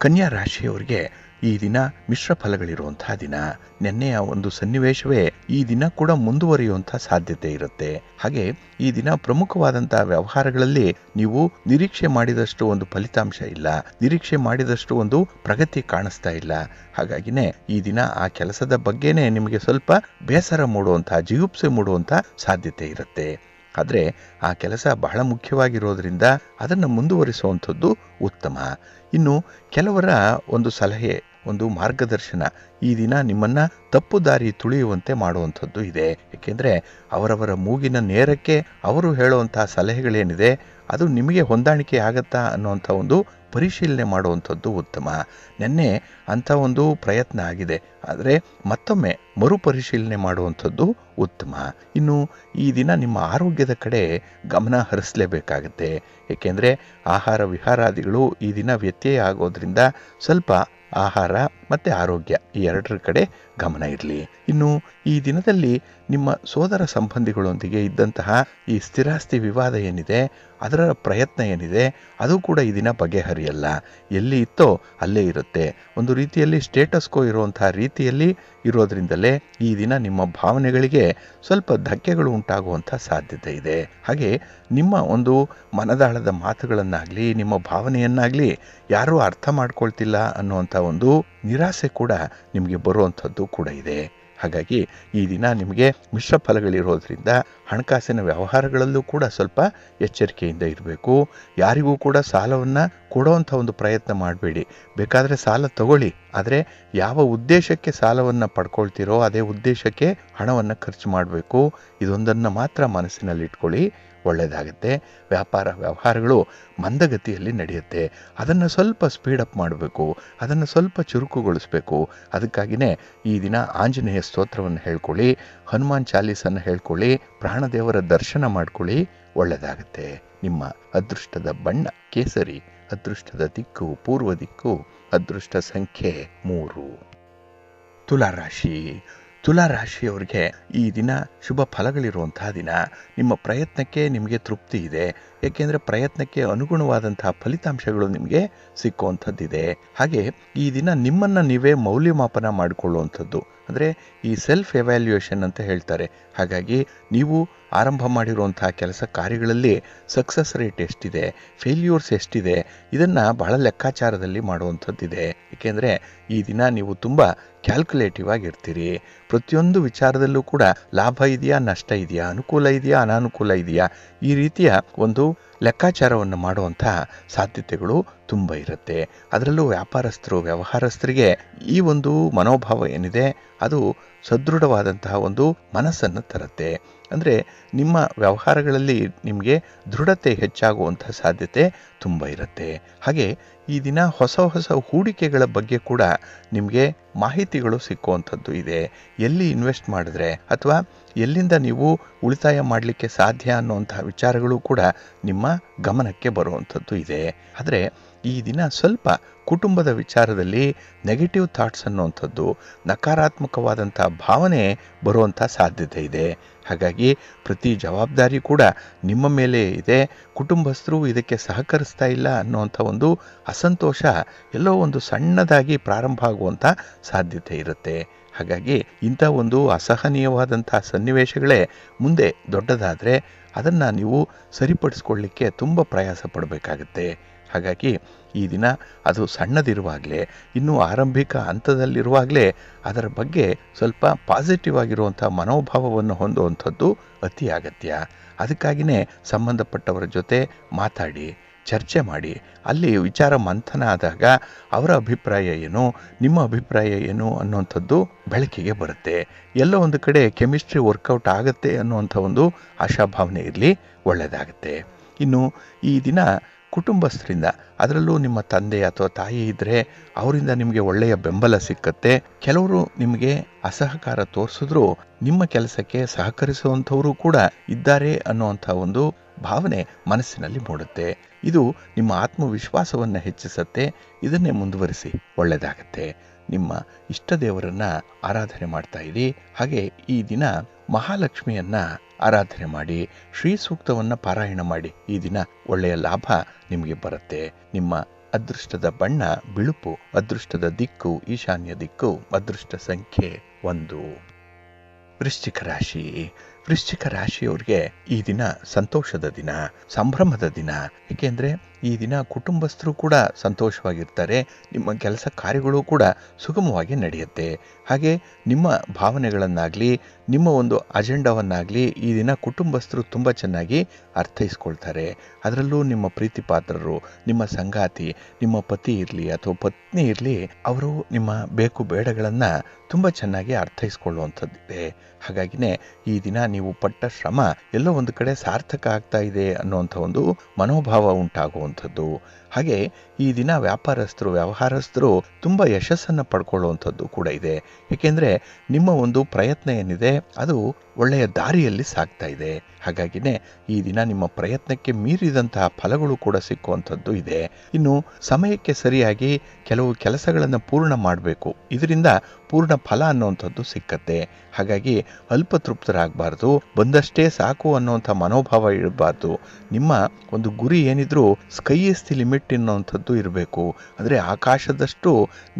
Speaker 1: ಕನ್ಯಾ ರಾಶಿಯವರಿಗೆ ಈ ದಿನ ಮಿಶ್ರ ಫಲಗಳಿರುವಂತಹ ದಿನ. ನೆನ್ನೆಯ ಒಂದು ಸನ್ನಿವೇಶವೇ ಈ ದಿನ ಕೂಡ ಮುಂದುವರಿಯುವಂಥ ಸಾಧ್ಯತೆ ಇರುತ್ತೆ. ಹಾಗೆ ಈ ದಿನ ಪ್ರಮುಖವಾದಂಥ ವ್ಯವಹಾರಗಳಲ್ಲಿ ನೀವು ನಿರೀಕ್ಷೆ ಮಾಡಿದಷ್ಟು ಒಂದು ಫಲಿತಾಂಶ ಇಲ್ಲ, ನಿರೀಕ್ಷೆ ಮಾಡಿದಷ್ಟು ಒಂದು ಪ್ರಗತಿ ಕಾಣಿಸ್ತಾ ಇಲ್ಲ. ಹಾಗಾಗಿನೇ ಈ ದಿನ ಆ ಕೆಲಸದ ಬಗ್ಗೆನೇ ನಿಮಗೆ ಸ್ವಲ್ಪ ಬೇಸರ ಮೂಡುವಂಥ, ಜಿಗುಪ್ಸೆ ಮೂಡುವಂಥ ಸಾಧ್ಯತೆ ಇರುತ್ತೆ. ಆದರೆ ಆ ಕೆಲಸ ಬಹಳ ಮುಖ್ಯವಾಗಿರೋದ್ರಿಂದ ಅದನ್ನು ಮುಂದುವರಿಸುವಂಥದ್ದು ಉತ್ತಮ. ಇನ್ನು ಕೆಲವರ ಒಂದು ಸಲಹೆ, ಒಂದು ಮಾರ್ಗದರ್ಶನ ಈ ದಿನ ನಿಮ್ಮನ್ನು ತಪ್ಪು ದಾರಿ ತುಳಿಯುವಂತೆ ಮಾಡುವಂಥದ್ದು ಇದೆ. ಏಕೆಂದರೆ ಅವರವರ ಮೂಗಿನ ನೇರಕ್ಕೆ ಅವರು ಹೇಳುವಂಥ ಸಲಹೆಗಳೇನಿದೆ ಅದು ನಿಮಗೆ ಹೊಂದಾಣಿಕೆ ಆಗತ್ತಾ ಅನ್ನುವಂಥ ಒಂದು ಪರಿಶೀಲನೆ ಮಾಡುವಂಥದ್ದು ಉತ್ತಮ. ನೆನ್ನೆ ಅಂಥ ಒಂದು ಪ್ರಯತ್ನ ಆಗಿದೆ, ಆದರೆ ಮತ್ತೊಮ್ಮೆ ಮರುಪರಿಶೀಲನೆ ಮಾಡುವಂಥದ್ದು ಉತ್ತಮ. ಇನ್ನು ಈ ದಿನ ನಿಮ್ಮ ಆರೋಗ್ಯದ ಕಡೆ ಗಮನ ಹರಿಸಲೇಬೇಕಾಗತ್ತೆ. ಏಕೆಂದರೆ ಆಹಾರ ವಿಹಾರಾದಿಗಳು ಈ ದಿನ ವ್ಯತ್ಯಯ ಆಗೋದ್ರಿಂದ ಸ್ವಲ್ಪ ಆಹಾರ ಮತ್ತು ಆರೋಗ್ಯ ಈ ಎರಡರ ಕಡೆ ಗಮನ ಇರಲಿ. ಇನ್ನು ಈ ದಿನದಲ್ಲಿ ನಿಮ್ಮ ಸೋದರ ಸಂಬಂಧಿಗಳೊಂದಿಗೆ ಇದ್ದಂತಹ ಈ ಸ್ಥಿರಾಸ್ತಿ ವಿವಾದ ಏನಿದೆ, ಅದರ ಪ್ರಯತ್ನ ಏನಿದೆ, ಅದು ಕೂಡ ಈ ದಿನ ಬಗೆಹರಿಯಲ್ಲ. ಎಲ್ಲಿ ಇತ್ತೋ ಅಲ್ಲೇ ಇರುತ್ತೆ. ಒಂದು ರೀತಿಯಲ್ಲಿ ಸ್ಟೇಟಸ್ ಕೋ ಇರುವಂತಹ ರೀತಿಯಲ್ಲಿ ಇರೋದ್ರಿಂದಲೇ ಈ ದಿನ ನಿಮ್ಮ ಭಾವನೆಗಳಿಗೆ ಸ್ವಲ್ಪ ಧಕ್ಕೆಗಳು ಉಂಟಾಗುವಂಥ ಸಾಧ್ಯತೆ ಇದೆ. ಹಾಗೆ ನಿಮ್ಮ ಒಂದು ಮನದಾಳದ ಮಾತುಗಳನ್ನಾಗಲಿ, ನಿಮ್ಮ ಭಾವನೆಯನ್ನಾಗಲಿ ಯಾರೂ ಅರ್ಥ ಮಾಡ್ಕೊಳ್ತಿಲ್ಲ ಅನ್ನುವಂಥ ಒಂದು ನಿರಾಸೆ ಕೂಡ ನಿಮಗೆ ಬರುವಂಥದ್ದು ಕೂಡ ಇದೆ. ಹಾಗಾಗಿ ಈ ದಿನ ನಿಮಗೆ ಮಿಶ್ರ ಫಲಗಳಿರೋದ್ರಿಂದ ಹಣಕಾಸಿನ ವ್ಯವಹಾರಗಳಲ್ಲೂ ಕೂಡ ಸ್ವಲ್ಪ ಎಚ್ಚರಿಕೆಯಿಂದ ಇರಬೇಕು. ಯಾರಿಗೂ ಕೂಡ ಸಾಲವನ್ನು ಕೊಡುವಂಥ ಒಂದು ಪ್ರಯತ್ನ ಮಾಡಬೇಡಿ. ಬೇಕಾದರೆ ಸಾಲ ತಗೊಳ್ಳಿ, ಆದರೆ ಯಾವ ಉದ್ದೇಶಕ್ಕೆ ಸಾಲವನ್ನು ಪಡ್ಕೊಳ್ತೀರೋ ಅದೇ ಉದ್ದೇಶಕ್ಕೆ ಹಣವನ್ನು ಖರ್ಚು ಮಾಡಬೇಕು. ಇದೊಂದನ್ನು ಮಾತ್ರ ಮನಸ್ಸಿನಲ್ಲಿಟ್ಕೊಳ್ಳಿ, ಒಳ್ಳೆಯದಾಗುತ್ತೆ. ವ್ಯಾಪಾರ ವ್ಯವಹಾರಗಳು ಮಂದಗತಿಯಲ್ಲಿ ನಡೆಯುತ್ತೆ. ಅದನ್ನು ಸ್ವಲ್ಪ ಸ್ಪೀಡಪ್ ಮಾಡಬೇಕು, ಅದನ್ನು ಸ್ವಲ್ಪ ಚುರುಕುಗೊಳಿಸಬೇಕು. ಅದಕ್ಕಾಗಿಯೇ ಈ ದಿನ ಆಂಜನೇಯ ಸ್ತೋತ್ರವನ್ನು ಹೇಳ್ಕೊಳ್ಳಿ, ಹನುಮಾನ್ ಚಾಲೀಸನ್ನು ಹೇಳ್ಕೊಳ್ಳಿ, ಪ್ರಾಣದೇವರ ದರ್ಶನ ಮಾಡ್ಕೊಳ್ಳಿ, ಒಳ್ಳೆಯದಾಗುತ್ತೆ. ನಿಮ್ಮ ಅದೃಷ್ಟದ ಬಣ್ಣ ಕೇಸರಿ, ಅದೃಷ್ಟದ ದಿಕ್ಕು ಪೂರ್ವ ದಿಕ್ಕು, ಅದೃಷ್ಟ ಸಂಖ್ಯೆ 3. ತುಲಾರಾಶಿ. ತುಲಾ ರಾಶಿಯವರಿಗೆ ಈ ದಿನ ಶುಭ ಫಲಗಳಿರುವಂತಹ ದಿನ. ನಿಮ್ಮ ಪ್ರಯತ್ನಕ್ಕೆ ನಿಮಗೆ ತೃಪ್ತಿ ಇದೆ, ಏಕೆಂದರೆ ಪ್ರಯತ್ನಕ್ಕೆ ಅನುಗುಣವಾದಂತಹ ಫಲಿತಾಂಶಗಳು ನಿಮಗೆ ಸಿಕ್ಕುವಂಥದ್ದಿದೆ. ಹಾಗೆ ಈ ದಿನ ನಿಮ್ಮನ್ನು ನೀವೇ ಮೌಲ್ಯಮಾಪನ ಮಾಡಿಕೊಳ್ಳುವಂಥದ್ದು, ಅಂದರೆ ಈ ಸೆಲ್ಫ್ ಎವ್ಯಾಲ್ಯೂಯೇಷನ್ ಅಂತ ಹೇಳ್ತಾರೆ. ಹಾಗಾಗಿ ನೀವು ಆರಂಭ ಮಾಡಿರುವಂತಹ ಕೆಲಸ ಕಾರ್ಯಗಳಲ್ಲಿ ಸಕ್ಸಸ್ ರೇಟ್ ಎಷ್ಟಿದೆ, ಫೇಲ್ಯೂರ್ಸ್ ಎಷ್ಟಿದೆ, ಇದನ್ನು ಬಹಳ ಲೆಕ್ಕಾಚಾರದಲ್ಲಿ ಮಾಡುವಂಥದ್ದಿದೆ. ಏಕೆಂದರೆ ಈ ದಿನ ನೀವು ತುಂಬ ಕ್ಯಾಲ್ಕುಲೇಟಿವ್ ಆಗಿರ್ತೀರಿ. ಪ್ರತಿಯೊಂದು ವಿಚಾರದಲ್ಲೂ ಕೂಡ ಲಾಭ ಇದೆಯಾ, ನಷ್ಟ ಇದೆಯಾ, ಅನುಕೂಲ ಇದೆಯಾ, ಅನಾನುಕೂಲ ಇದೆಯಾ, ಈ ರೀತಿಯ ಒಂದು ಲೆಕ್ಕಾಚಾರವನ್ನು ಮಾಡುವಂಥ ಸಾಧ್ಯತೆಗಳು ತುಂಬ ಇರುತ್ತೆ. ಅದರಲ್ಲೂ ವ್ಯಾಪಾರಸ್ಥರು, ವ್ಯವಹಾರಸ್ಥರಿಗೆ ಈ ಒಂದು ಮನೋಭಾವ ಏನಿದೆ ಅದು ಸದೃಢವಾದಂತಹ ಒಂದು ಮನಸ್ಸನ್ನು ತರುತ್ತೆ. ಅಂದರೆ ನಿಮ್ಮ ವ್ಯವಹಾರಗಳಲ್ಲಿ ನಿಮಗೆ ದೃಢತೆ ಹೆಚ್ಚಾಗುವಂಥ ಸಾಧ್ಯತೆ ತುಂಬ ಇರುತ್ತೆ. ಹಾಗೆ ಈ ದಿನ ಹೊಸ ಹೊಸ ಹೂಡಿಕೆಗಳ ಬಗ್ಗೆ ಕೂಡ ನಿಮಗೆ ಮಾಹಿತಿಗಳು ಸಿಕ್ಕುವಂಥದ್ದು ಇದೆ. ಎಲ್ಲಿ ಇನ್ವೆಸ್ಟ್ ಮಾಡಿದ್ರೆ ಅಥವಾ ಎಲ್ಲಿಂದ ನೀವು ಉಳಿತಾಯ ಮಾಡಲಿಕ್ಕೆ ಸಾಧ್ಯ ಅನ್ನುವಂತಹ ವಿಚಾರಗಳು ಕೂಡ ನಿಮ್ಮ ಗಮನಕ್ಕೆ ಬರುವಂಥದ್ದು ಇದೆ. ಆದರೆ ಈ ದಿನ ಸ್ವಲ್ಪ ಕುಟುಂಬದ ವಿಚಾರದಲ್ಲಿ ನೆಗೆಟಿವ್ ಥಾಟ್ಸ್ ಅನ್ನುವಂಥದ್ದು, ನಕಾರಾತ್ಮಕವಾದಂಥ ಭಾವನೆ ಬರುವಂಥ ಸಾಧ್ಯತೆ ಇದೆ. ಹಾಗಾಗಿ ಪ್ರತಿ ಜವಾಬ್ದಾರಿ ಕೂಡ ನಿಮ್ಮ ಮೇಲೆ ಇದೆ. ಕುಟುಂಬಸ್ಥರು ಇದಕ್ಕೆ ಸಹಕರಿಸ್ತಾ ಇಲ್ಲ ಅನ್ನುವಂಥ ಒಂದು ಅಸಂತೋಷ ಎಲ್ಲೋ ಒಂದು ಸಣ್ಣದಾಗಿ ಪ್ರಾರಂಭ ಆಗುವಂಥ ಸಾಧ್ಯತೆ ಇರುತ್ತೆ. ಹಾಗಾಗಿ ಇಂಥ ಒಂದು ಅಸಹನೀಯವಾದಂಥ ಸನ್ನಿವೇಶಗಳೇ ಮುಂದೆ ದೊಡ್ಡದಾದರೆ ಅದನ್ನು ನೀವು ಸರಿಪಡಿಸ್ಕೊಳ್ಳಿಕ್ಕೆ ತುಂಬ ಪ್ರಯಾಸ ಪಡಬೇಕಾಗತ್ತೆ. ಹಾಗಾಗಿ ಈ ದಿನ ಅದು ಸಣ್ಣದಿರುವಾಗಲೇ, ಇನ್ನೂ ಆರಂಭಿಕ ಹಂತದಲ್ಲಿರುವಾಗಲೇ ಅದರ ಬಗ್ಗೆ ಸ್ವಲ್ಪ ಪಾಸಿಟಿವ್ ಆಗಿರುವಂಥ ಮನೋಭಾವವನ್ನು ಹೊಂದುವಂಥದ್ದು ಅತಿ ಅಗತ್ಯ. ಅದಕ್ಕಾಗಿಯೇ ಸಂಬಂಧಪಟ್ಟವರ ಜೊತೆ ಮಾತಾಡಿ, ಚರ್ಚೆ ಮಾಡಿ, ಅಲ್ಲಿ ವಿಚಾರ ಮಂಥನ ಆದಾಗ ಅವರ ಅಭಿಪ್ರಾಯ ಏನು, ನಿಮ್ಮ ಅಭಿಪ್ರಾಯ ಏನು ಅನ್ನುವಂಥದ್ದು ಬೆಳಕಿಗೆ ಬರುತ್ತೆ. ಎಲ್ಲೋ ಒಂದು ಕಡೆ ಕೆಮಿಸ್ಟ್ರಿ ವರ್ಕೌಟ್ ಆಗುತ್ತೆ ಅನ್ನುವಂಥ ಒಂದು ಆಶಾಭಾವನೆ ಇರಲಿ, ಒಳ್ಳೆಯದಾಗುತ್ತೆ. ಇನ್ನು ಈ ದಿನ ಕುಟುಂಬಸ್ಥರಿಂದ, ಅದರಲ್ಲೂ ನಿಮ್ಮ ತಂದೆ ಅಥವಾ ತಾಯಿ ಇದ್ದರೆ ಅವರಿಂದ ನಿಮಗೆ ಒಳ್ಳೆಯ ಬೆಂಬಲ ಸಿಕ್ಕತ್ತೆ. ಕೆಲವರು ನಿಮಗೆ ಅಸಹಕಾರ ತೋರಿಸಿದ್ರು ನಿಮ್ಮ ಕೆಲಸಕ್ಕೆ ಸಹಕರಿಸುವಂಥವರು ಕೂಡ ಇದ್ದಾರೆ ಅನ್ನುವಂಥ ಒಂದು ಭಾವನೆ ಮನಸ್ಸಿನಲ್ಲಿ ಮೂಡುತ್ತೆ. ಇದು ನಿಮ್ಮ ಆತ್ಮವಿಶ್ವಾಸವನ್ನು ಹೆಚ್ಚಿಸುತ್ತೆ. ಇದನ್ನೇ ಮುಂದುವರಿಸಿ, ಒಳ್ಳೆಯದಾಗತ್ತೆ. ನಿಮ್ಮ ಇಷ್ಟ ದೇವರನ್ನು ಆರಾಧನೆ ಮಾಡ್ತಾ ಇರಿ. ಹಾಗೆ ಈ ದಿನ ಮಹಾಲಕ್ಷ್ಮಿಯನ್ನು ಆರಾಧನೆ ಮಾಡಿ, ಶ್ರೀ ಸೂಕ್ತವನ್ನು ಪಾರಾಯಣ ಮಾಡಿ. ಈ ದಿನ ಒಳ್ಳೆಯ ಲಾಭ ನಿಮಗೆ ಬರುತ್ತೆ. ನಿಮ್ಮ ಅದೃಷ್ಟದ ಬಣ್ಣ ಬಿಳುಪು, ಅದೃಷ್ಟದ ದಿಕ್ಕು ಈಶಾನ್ಯ ದಿಕ್ಕು, ಅದೃಷ್ಟ ಸಂಖ್ಯೆ 1. ವೃಶ್ಚಿಕ ರಾಶಿ. ವೃಶ್ಚಿಕ ರಾಶಿಯವರಿಗೆ ಈ ದಿನ ಸಂತೋಷದ ದಿನ, ಸಂಭ್ರಮದ ದಿನ. ಏಕೆಂದರೆ ಈ ದಿನ ಕುಟುಂಬಸ್ಥರು ಕೂಡ ಸಂತೋಷವಾಗಿರ್ತಾರೆ. ನಿಮ್ಮ ಕೆಲಸ ಕಾರ್ಯಗಳು ಕೂಡ ಸುಗಮವಾಗಿ ನಡೆಯುತ್ತೆ. ಹಾಗೆ ನಿಮ್ಮ ಭಾವನೆಗಳನ್ನಾಗಲಿ, ನಿಮ್ಮ ಒಂದು ಅಜೆಂಡವನ್ನಾಗಲಿ ಈ ದಿನ ಕುಟುಂಬಸ್ಥರು ತುಂಬ ಚೆನ್ನಾಗಿ ಅರ್ಥೈಸ್ಕೊಳ್ತಾರೆ. ಅದರಲ್ಲೂ ನಿಮ್ಮ ಪ್ರೀತಿ ಪಾತ್ರರು, ನಿಮ್ಮ ಸಂಗಾತಿ, ನಿಮ್ಮ ಪತಿ ಇರಲಿ ಅಥವಾ ಪತ್ನಿ ಇರಲಿ, ಅವರು ನಿಮ್ಮ ಬೇಕು ಬೇಡಗಳನ್ನು ತುಂಬ ಚೆನ್ನಾಗಿ ಅರ್ಥೈಸ್ಕೊಳ್ಳುವಂಥದ್ದಿದೆ. ಹಾಗಾಗಿನೇ ಈ ದಿನ ನೀವು ಪಟ್ಟ ಶ್ರಮ ಎಲ್ಲೋ ಒಂದು ಕಡೆ ಸಾರ್ಥಕ ಆಗ್ತಾ ಇದೆ ಅನ್ನುವಂಥ ಒಂದು ಮನೋಭಾವ ಉಂಟಾಗುವಂಥದ್ದು. ಹಾಗೆ ಈ ದಿನ ವ್ಯಾಪಾರಸ್ಥರು, ವ್ಯವಹಾರಸ್ಥರು ತುಂಬ ಯಶಸ್ಸನ್ನು ಪಡ್ಕೊಳ್ಳುವಂಥದ್ದು ಕೂಡ ಇದೆ. ಏಕೆಂದರೆ ನಿಮ್ಮ ಒಂದು ಪ್ರಯತ್ನ ಏನಿದೆ ಅದು ಒಳ್ಳೆಯ ದಾರಿಯಲ್ಲಿ ಸಾಗ್ತಾ ಇದೆ. ಹಾಗಾಗಿನೇ ಈ ದಿನ ನಿಮ್ಮ ಪ್ರಯತ್ನಕ್ಕೆ ಮೀರಿದಂತಹ ಫಲಗಳು ಕೂಡ ಸಿಕ್ಕುವಂಥದ್ದು ಇದೆ. ಇನ್ನು ಸಮಯಕ್ಕೆ ಸರಿಯಾಗಿ ಕೆಲವು ಕೆಲಸಗಳನ್ನು ಪೂರ್ಣ ಮಾಡಬೇಕು. ಇದರಿಂದ ಪೂರ್ಣ ಫಲ ಅನ್ನುವಂಥದ್ದು ಸಿಕ್ಕತ್ತೆ. ಹಾಗಾಗಿ ಅಲ್ಪತೃಪ್ತರಾಗಬಾರ್ದು, ಬಂದಷ್ಟೇ ಸಾಕು ಅನ್ನುವಂಥ ಮನೋಭಾವ ಇರಬಾರ್ದು. ನಿಮ್ಮ ಒಂದು ಗುರಿ ಏನಿದ್ರೂ ಸ್ಕೈ ಇಸ್ ದಿ ಲಿಮಿಟ್ ಅನ್ನುವಂಥದ್ದು ಇರಬೇಕು. ಅಂದರೆ ಆಕಾಶದಷ್ಟು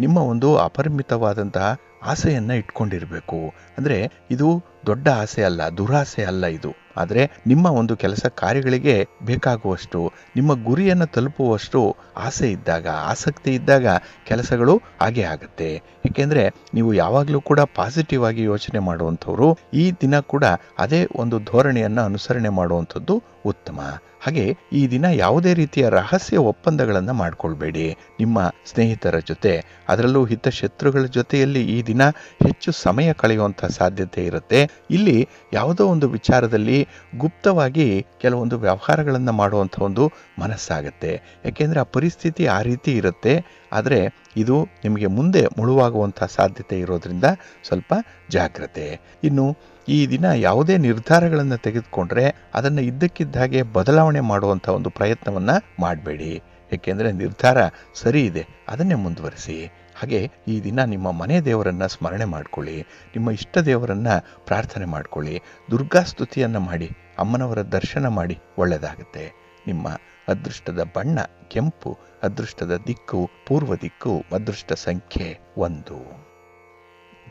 Speaker 1: ನಿಮ್ಮ ಒಂದು ಅಪರಿಮಿತವಾದಂತಹ ಆಸೆಯನ್ನು ಇಟ್ಕೊಂಡಿರಬೇಕು. ಅಂದರೆ ಇದು ದೊಡ್ಡ ಆಸೆ ಅಲ್ಲ, ದುರಾಸೆ ಅಲ್ಲ ಇದು. ಆದರೆ ನಿಮ್ಮ ಒಂದು ಕೆಲಸ ಕಾರ್ಯಗಳಿಗೆ ಬೇಕಾಗುವಷ್ಟು, ನಿಮ್ಮ ಗುರಿಯನ್ನು ತಲುಪುವಷ್ಟು ಆಸೆ ಇದ್ದಾಗ, ಆಸಕ್ತಿ ಇದ್ದಾಗ ಕೆಲಸಗಳು ಹಾಗೆ ಆಗುತ್ತೆ. ಏಕೆಂದರೆ ನೀವು ಯಾವಾಗಲೂ ಕೂಡ ಪಾಸಿಟಿವ್ ಆಗಿ ಯೋಚನೆ ಮಾಡುವಂಥವ್ರು. ಈ ದಿನ ಕೂಡ ಅದೇ ಒಂದು ಧೋರಣೆಯನ್ನು ಅನುಸರಣೆ ಮಾಡುವಂಥದ್ದು ಉತ್ತಮ. ಹಾಗೆ ಈ ದಿನ ಯಾವುದೇ ರೀತಿಯ ರಹಸ್ಯ ಒಪ್ಪಂದಗಳನ್ನು ಮಾಡಿಕೊಳ್ಬೇಡಿ. ನಿಮ್ಮ ಸ್ನೇಹಿತರ ಜೊತೆ, ಅದರಲ್ಲೂ ಹಿತಶತ್ರುಗಳ ಜೊತೆಯಲ್ಲಿ ಈ ದಿನ ಹೆಚ್ಚು ಸಮಯ ಕಳೆಯುವಂಥ ಸಾಧ್ಯತೆ ಇರುತ್ತೆ. ಇಲ್ಲಿ ಯಾವುದೋ ಒಂದು ವಿಚಾರದಲ್ಲಿ ಗುಪ್ತವಾಗಿ ಕೆಲವೊಂದು ವ್ಯವಹಾರಗಳನ್ನು ಮಾಡುವಂಥ ಒಂದು ಮನಸ್ಸಾಗತ್ತೆ. ಯಾಕೆಂದರೆ ಆ ಪರಿಸ್ಥಿತಿ ಆ ರೀತಿ ಇರುತ್ತೆ. ಆದರೆ ಇದು ನಿಮಗೆ ಮುಂದೆ ಮುಳುವಾಗುವಂಥ ಸಾಧ್ಯತೆ ಇರೋದ್ರಿಂದ ಸ್ವಲ್ಪ ಜಾಗ್ರತೆ. ಇನ್ನು ಈ ದಿನ ಯಾವುದೇ ನಿರ್ಧಾರಗಳನ್ನು ತೆಗೆದುಕೊಂಡ್ರೆ ಅದನ್ನು ಇದ್ದಕ್ಕಿದ್ದ ಹಾಗೆ ಬದಲಾವಣೆ ಮಾಡುವಂಥ ಒಂದು ಪ್ರಯತ್ನವನ್ನು ಮಾಡಬೇಡಿ. ಏಕೆಂದರೆ ನಿರ್ಧಾರ ಸರಿ ಇದೆ, ಅದನ್ನೇ ಮುಂದುವರಿಸಿ. ಹಾಗೆ ಈ ದಿನ ನಿಮ್ಮ ಮನೆ ದೇವರನ್ನು ಸ್ಮರಣೆ ಮಾಡ್ಕೊಳ್ಳಿ, ನಿಮ್ಮ ಇಷ್ಟ ದೇವರನ್ನು ಪ್ರಾರ್ಥನೆ ಮಾಡ್ಕೊಳ್ಳಿ, ದುರ್ಗಾ ಸ್ತುತಿಯನ್ನು ಮಾಡಿ, ಅಮ್ಮನವರ ದರ್ಶನ ಮಾಡಿ, ಒಳ್ಳೆಯದಾಗುತ್ತೆ. ನಿಮ್ಮ ಅದೃಷ್ಟದ ಬಣ್ಣ ಕೆಂಪು, ಅದೃಷ್ಟದ ದಿಕ್ಕು ಪೂರ್ವ ದಿಕ್ಕು, ಅದೃಷ್ಟ ಸಂಖ್ಯೆ 1.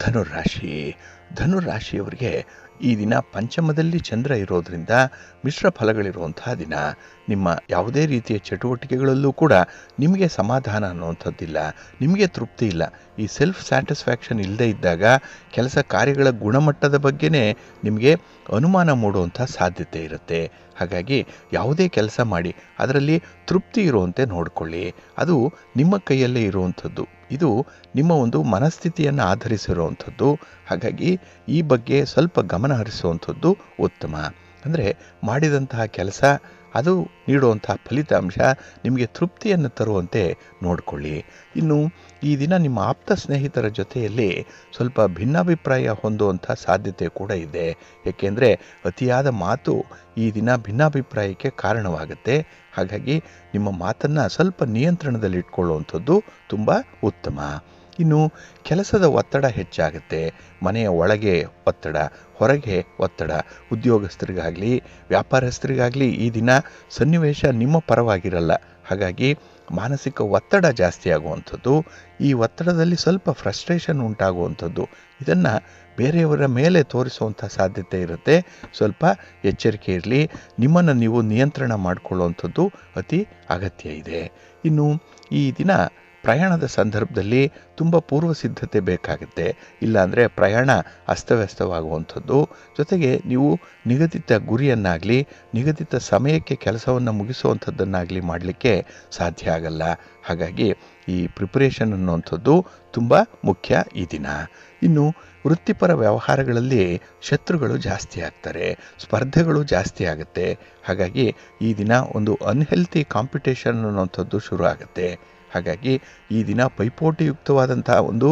Speaker 1: ಧನುರಾಶಿ. ಧನುರಾಶಿಯವರಿಗೆ ಈ ದಿನ ಪಂಚಮದಲ್ಲಿ ಚಂದ್ರ ಇರೋದ್ರಿಂದ ಮಿಶ್ರ ಫಲಗಳಿರುವಂತಹ ದಿನ. ನಿಮ್ಮ ಯಾವುದೇ ರೀತಿಯ ಚಟುವಟಿಕೆಗಳಲ್ಲೂ ಕೂಡ ನಿಮಗೆ ಸಮಾಧಾನ ಅನ್ನುವಂಥದ್ದಿಲ್ಲ, ನಿಮಗೆ ತೃಪ್ತಿ ಇಲ್ಲ. ಈ ಸೆಲ್ಫ್ ಸ್ಯಾಟಿಸ್ಫ್ಯಾಕ್ಷನ್ ಇಲ್ಲದೇ ಇದ್ದಾಗ ಕೆಲಸ ಕಾರ್ಯಗಳ ಗುಣಮಟ್ಟದ ಬಗ್ಗೆನೇ ನಿಮಗೆ ಅನುಮಾನ ಮೂಡುವಂಥ ಸಾಧ್ಯತೆ ಇರುತ್ತೆ. ಹಾಗಾಗಿ ಯಾವುದೇ ಕೆಲಸ ಮಾಡಿ ಅದರಲ್ಲಿ ತೃಪ್ತಿ ಇರುವಂತೆ ನೋಡಿಕೊಳ್ಳಿ. ಅದು ನಿಮ್ಮ ಕೈಯಲ್ಲೇ ಇರುವಂಥದ್ದು, ಇದು ನಿಮ್ಮ ಒಂದು ಮನಸ್ಥಿತಿಯನ್ನು ಆಧರಿಸಿರುವಂಥದ್ದು. ಹಾಗಾಗಿ ಈ ಬಗ್ಗೆ ಸ್ವಲ್ಪ ಗಮನ ಹರಿಸುವಂಥದ್ದು ಉತ್ತಮ. ಅಂದರೆ ಮಾಡಿದಂತಹ ಕೆಲಸ ಅದು ನೀಡುವಂತಹ ಫಲಿತಾಂಶ ನಿಮಗೆ ತೃಪ್ತಿಯನ್ನು ತರುವಂತೆ ನೋಡಿಕೊಳ್ಳಿ. ಇನ್ನು ಈ ದಿನ ನಿಮ್ಮ ಆಪ್ತ ಸ್ನೇಹಿತರ ಜೊತೆಯಲ್ಲಿ ಸ್ವಲ್ಪ ಭಿನ್ನಾಭಿಪ್ರಾಯ ಹೊಂದುವಂಥ ಸಾಧ್ಯತೆ ಕೂಡ ಇದೆ. ಏಕೆಂದರೆ ಅತಿಯಾದ ಮಾತು ಈ ದಿನ ಭಿನ್ನಾಭಿಪ್ರಾಯಕ್ಕೆ ಕಾರಣವಾಗುತ್ತೆ. ಹಾಗಾಗಿ ನಿಮ್ಮ ಮಾತನ್ನು ಸ್ವಲ್ಪ ನಿಯಂತ್ರಣದಲ್ಲಿಟ್ಕೊಳ್ಳುವಂಥದ್ದು ತುಂಬ ಉತ್ತಮ. ಇನ್ನು ಕೆಲಸದ ಒತ್ತಡ ಹೆಚ್ಚಾಗುತ್ತೆ. ಮನೆಯ ಒಳಗೆ ಒತ್ತಡ, ಹೊರಗೆ ಒತ್ತಡ. ಉದ್ಯೋಗಸ್ಥರಿಗಾಗಲಿ ವ್ಯಾಪಾರಸ್ಥರಿಗಾಗಲಿ ಈ ದಿನ ಸನ್ನಿವೇಶ ನಿಮ್ಮ ಪರವಾಗಿರಲ್ಲ. ಹಾಗಾಗಿ ಮಾನಸಿಕ ಒತ್ತಡ ಜಾಸ್ತಿ ಆಗುವಂಥದ್ದು, ಈ ಒತ್ತಡದಲ್ಲಿ ಸ್ವಲ್ಪ ಫ್ರಸ್ಟ್ರೇಷನ್ ಉಂಟಾಗುವಂಥದ್ದು, ಇದನ್ನು ಬೇರೆಯವರ ಮೇಲೆ ತೋರಿಸುವಂಥ ಸಾಧ್ಯತೆ ಇರುತ್ತೆ. ಸ್ವಲ್ಪ ಎಚ್ಚರಿಕೆ ಇರಲಿ. ನಿಮ್ಮನ್ನು ನೀವು ನಿಯಂತ್ರಣ ಮಾಡಿಕೊಳ್ಳುವಂಥದ್ದು ಅತಿ ಅಗತ್ಯ ಇದೆ. ಇನ್ನು ಈ ದಿನ ಪ್ರಯಾಣದ ಸಂದರ್ಭದಲ್ಲಿ ತುಂಬ ಪೂರ್ವ ಸಿದ್ಧತೆ ಬೇಕಾಗುತ್ತೆ. ಇಲ್ಲಾಂದರೆ ಪ್ರಯಾಣ ಅಸ್ತವ್ಯಸ್ತವಾಗುವಂಥದ್ದು. ಜೊತೆಗೆ ನೀವು ನಿಗದಿತ ಗುರಿಯನ್ನಾಗಲಿ ನಿಗದಿತ ಸಮಯಕ್ಕೆ ಕೆಲಸವನ್ನು ಮುಗಿಸುವಂಥದ್ದನ್ನಾಗಲಿ ಮಾಡಲಿಕ್ಕೆ ಸಾಧ್ಯ ಆಗಲ್ಲ. ಹಾಗಾಗಿ ಈ ಪ್ರಿಪರೇಷನ್ ಅನ್ನುವಂಥದ್ದು ತುಂಬ ಮುಖ್ಯ ಈ ದಿನ. ಇನ್ನು ವೃತ್ತಿಪರ ವ್ಯವಹಾರಗಳಲ್ಲಿ ಶತ್ರುಗಳು ಜಾಸ್ತಿ ಆಗ್ತಾರೆ, ಸ್ಪರ್ಧೆಗಳು ಜಾಸ್ತಿ ಆಗುತ್ತೆ. ಹಾಗಾಗಿ ಈ ದಿನ ಒಂದು ಅನ್ಹೆಲ್ತಿ ಕಾಂಪಿಟೇಷನ್ ಅನ್ನುವಂಥದ್ದು ಶುರು ಆಗುತ್ತೆ. ಹಾಗಾಗಿ ಈ ದಿನ ಪೈಪೋಟಿಯುಕ್ತವಾದಂತಹ ಒಂದು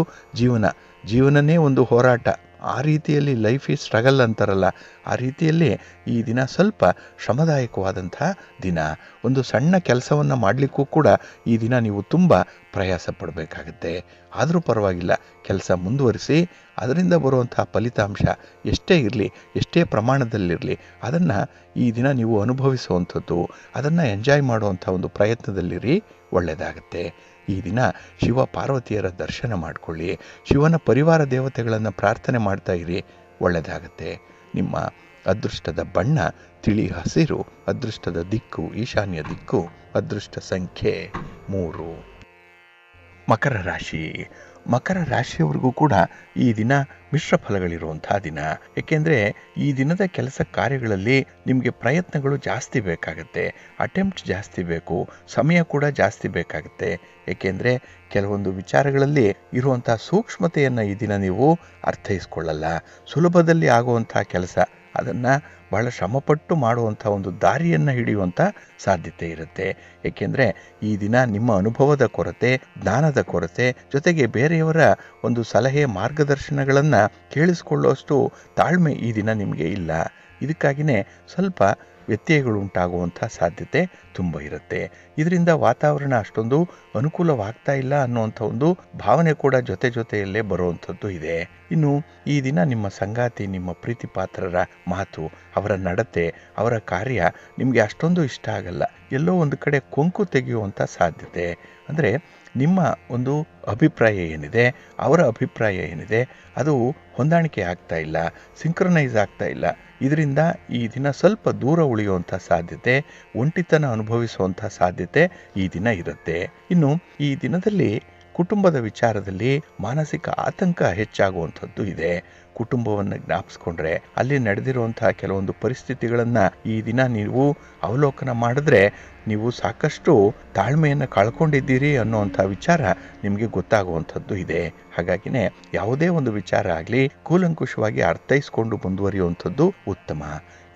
Speaker 1: ಜೀವನನೇ ಒಂದು ಹೋರಾಟ. ಆ ರೀತಿಯಲ್ಲಿ ಲೈಫ್ ಈಸ್ ಸ್ಟ್ರಗಲ್ ಅಂತಾರಲ್ಲ, ಆ ರೀತಿಯಲ್ಲಿ ಈ ದಿನ ಸ್ವಲ್ಪ ಶ್ರಮದಾಯಕವಾದಂತಹ ದಿನ. ಒಂದು ಸಣ್ಣ ಕೆಲಸವನ್ನು ಮಾಡಲಿಕ್ಕೂ ಕೂಡ ಈ ದಿನ ನೀವು ತುಂಬ ಪ್ರಯಾಸ ಪಡಬೇಕಾಗತ್ತೆ. ಆದರೂ ಪರವಾಗಿಲ್ಲ, ಕೆಲಸ ಮುಂದುವರಿಸಿ. ಅದರಿಂದ ಬರುವಂತಹ ಫಲಿತಾಂಶ ಎಷ್ಟೇ ಇರಲಿ, ಎಷ್ಟೇ ಪ್ರಮಾಣದಲ್ಲಿರಲಿ, ಅದನ್ನು ಈ ದಿನ ನೀವು ಅನುಭವಿಸುವಂಥದ್ದು, ಅದನ್ನು ಎಂಜಾಯ್ ಮಾಡುವಂಥ ಒಂದು ಪ್ರಯತ್ನದಲ್ಲಿರಿ, ಒಳ್ಳೆಯದಾಗತ್ತೆ. ಈ ದಿನ ಶಿವ ಪಾರ್ವತಿಯರ ದರ್ಶನ ಮಾಡಿಕೊಳ್ಳಿ, ಶಿವನ ಪರಿವಾರ ದೇವತೆಗಳನ್ನು ಪ್ರಾರ್ಥನೆ ಮಾಡ್ತಾ ಇರಿ, ಒಳ್ಳೆಯದಾಗತ್ತೆ. ನಿಮ್ಮ ಅದೃಷ್ಟದ ಬಣ್ಣ ತಿಳಿ ಹಸಿರು, ಅದೃಷ್ಟದ ದಿಕ್ಕು ಈಶಾನ್ಯ ದಿಕ್ಕು, ಅದೃಷ್ಟ ಸಂಖ್ಯೆ 3. ಮಕರ ರಾಶಿ. ಮಕರ ರಾಶಿಯವರಿಗೂ ಕೂಡ ಈ ದಿನ ಮಿಶ್ರ ಫಲಗಳಿರುವಂತಹ ದಿನ. ಏಕೆಂದರೆ ಈ ದಿನದ ಕೆಲಸ ಕಾರ್ಯಗಳಲ್ಲಿ ನಿಮಗೆ ಪ್ರಯತ್ನಗಳು ಜಾಸ್ತಿ ಬೇಕಾಗುತ್ತೆ, ಅಟೆಂಪ್ಟ್ ಜಾಸ್ತಿ ಬೇಕು, ಸಮಯ ಕೂಡ ಜಾಸ್ತಿ ಬೇಕಾಗುತ್ತೆ. ಏಕೆಂದರೆ ಕೆಲವೊಂದು ವಿಚಾರಗಳಲ್ಲಿ ಇರುವಂಥ ಸೂಕ್ಷ್ಮತೆಯನ್ನು ಈ ದಿನ ನೀವು ಅರ್ಥೈಸ್ಕೊಳ್ಳಲ್ಲ. ಸುಲಭದಲ್ಲಿ ಆಗುವಂಥ ಕೆಲಸ ಅದನ್ನು ಬಹಳ ಶ್ರಮಪಟ್ಟು ಮಾಡುವಂಥ ಒಂದು ದಾರಿಯನ್ನು ಹಿಡಿಯುವಂಥ ಸಾಧ್ಯತೆ ಇರುತ್ತೆ. ಏಕೆಂದರೆ ಈ ದಿನ ನಿಮ್ಮ ಅನುಭವದ ಕೊರತೆ, ಜ್ಞಾನದ ಕೊರತೆ, ಜೊತೆಗೆ ಬೇರೆಯವರ ಒಂದು ಸಲಹೆ ಮಾರ್ಗದರ್ಶನಗಳನ್ನು ಕೇಳಿಸಿಕೊಳ್ಳುವಷ್ಟು ತಾಳ್ಮೆ ಈ ದಿನ ನಿಮಗೆ ಇಲ್ಲ. ಇದಕ್ಕಾಗಿಯೇ ಸ್ವಲ್ಪ ವ್ಯತ್ಯಯಗಳು ಉಂಟಾಗುವಂಥ ಸಾಧ್ಯತೆ ತುಂಬ ಇರುತ್ತೆ. ಇದರಿಂದ ವಾತಾವರಣ ಅಷ್ಟೊಂದು ಅನುಕೂಲವಾಗ್ತಾ ಇಲ್ಲ ಅನ್ನುವಂಥ ಒಂದು ಭಾವನೆ ಕೂಡ ಜೊತೆಯಲ್ಲೇ ಬರುವಂಥದ್ದು ಇದೆ. ಇನ್ನು ಈ ದಿನ ನಿಮ್ಮ ಸಂಗಾತಿ, ನಿಮ್ಮ ಪ್ರೀತಿ ಪಾತ್ರರ ಮಾತು, ಅವರ ನಡತೆ, ಅವರ ಕಾರ್ಯ ನಿಮಗೆ ಅಷ್ಟೊಂದು ಇಷ್ಟ ಆಗಲ್ಲ. ಎಲ್ಲೋ ಒಂದು ಕಡೆ ಕೊಂಕು ತೆಗೆಯುವಂಥ ಸಾಧ್ಯತೆ. ಅಂದರೆ ನಿಮ್ಮ ಒಂದು ಅಭಿಪ್ರಾಯ ಏನಿದೆ, ಅವರ ಅಭಿಪ್ರಾಯ ಏನಿದೆ, ಅದು ಹೊಂದಾಣಿಕೆ ಆಗ್ತಾ ಇಲ್ಲ, ಸಿಂಕ್ರನೈಸ್ ಆಗ್ತಾ ಇಲ್ಲ. ಇದರಿಂದ ಈ ದಿನ ಸ್ವಲ್ಪ ದೂರ ಉಳಿಯುವಂಥ ಸಾಧ್ಯತೆ, ಒಂಟಿತನ ಅನುಭವಿಸುವಂಥ ಸಾಧ್ಯತೆ ಈ ದಿನ ಇರುತ್ತೆ. ಇನ್ನು ಈ ದಿನದಲ್ಲಿ ಕುಟುಂಬದ ವಿಚಾರದಲ್ಲಿ ಮಾನಸಿಕ ಆತಂಕ ಹೆಚ್ಚಾಗುವಂಥದ್ದು ಇದೆ. ಕುಟುಂಬವನ್ನು ಜ್ಞಾಪಿಸ್ಕೊಂಡ್ರೆ ಅಲ್ಲಿ ನಡೆದಿರುವಂತಹ ಕೆಲವೊಂದು ಪರಿಸ್ಥಿತಿಗಳನ್ನು ಈ ದಿನ ನೀವು ಅವಲೋಕನ ಮಾಡಿದ್ರೆ ನೀವು ಸಾಕಷ್ಟು ತಾಳ್ಮೆಯನ್ನು ಕಳ್ಕೊಂಡಿದ್ದೀರಿ ಅನ್ನುವಂಥ ವಿಚಾರ ನಿಮಗೆ ಗೊತ್ತಾಗುವಂಥದ್ದು ಇದೆ. ಹಾಗಾಗಿನೇ ಯಾವುದೇ ಒಂದು ವಿಚಾರ ಆಗಲಿ ಕೂಲಂಕುಷವಾಗಿ ಅರ್ಥೈಸ್ಕೊಂಡು ಮುಂದುವರಿಯುವಂಥದ್ದು ಉತ್ತಮ.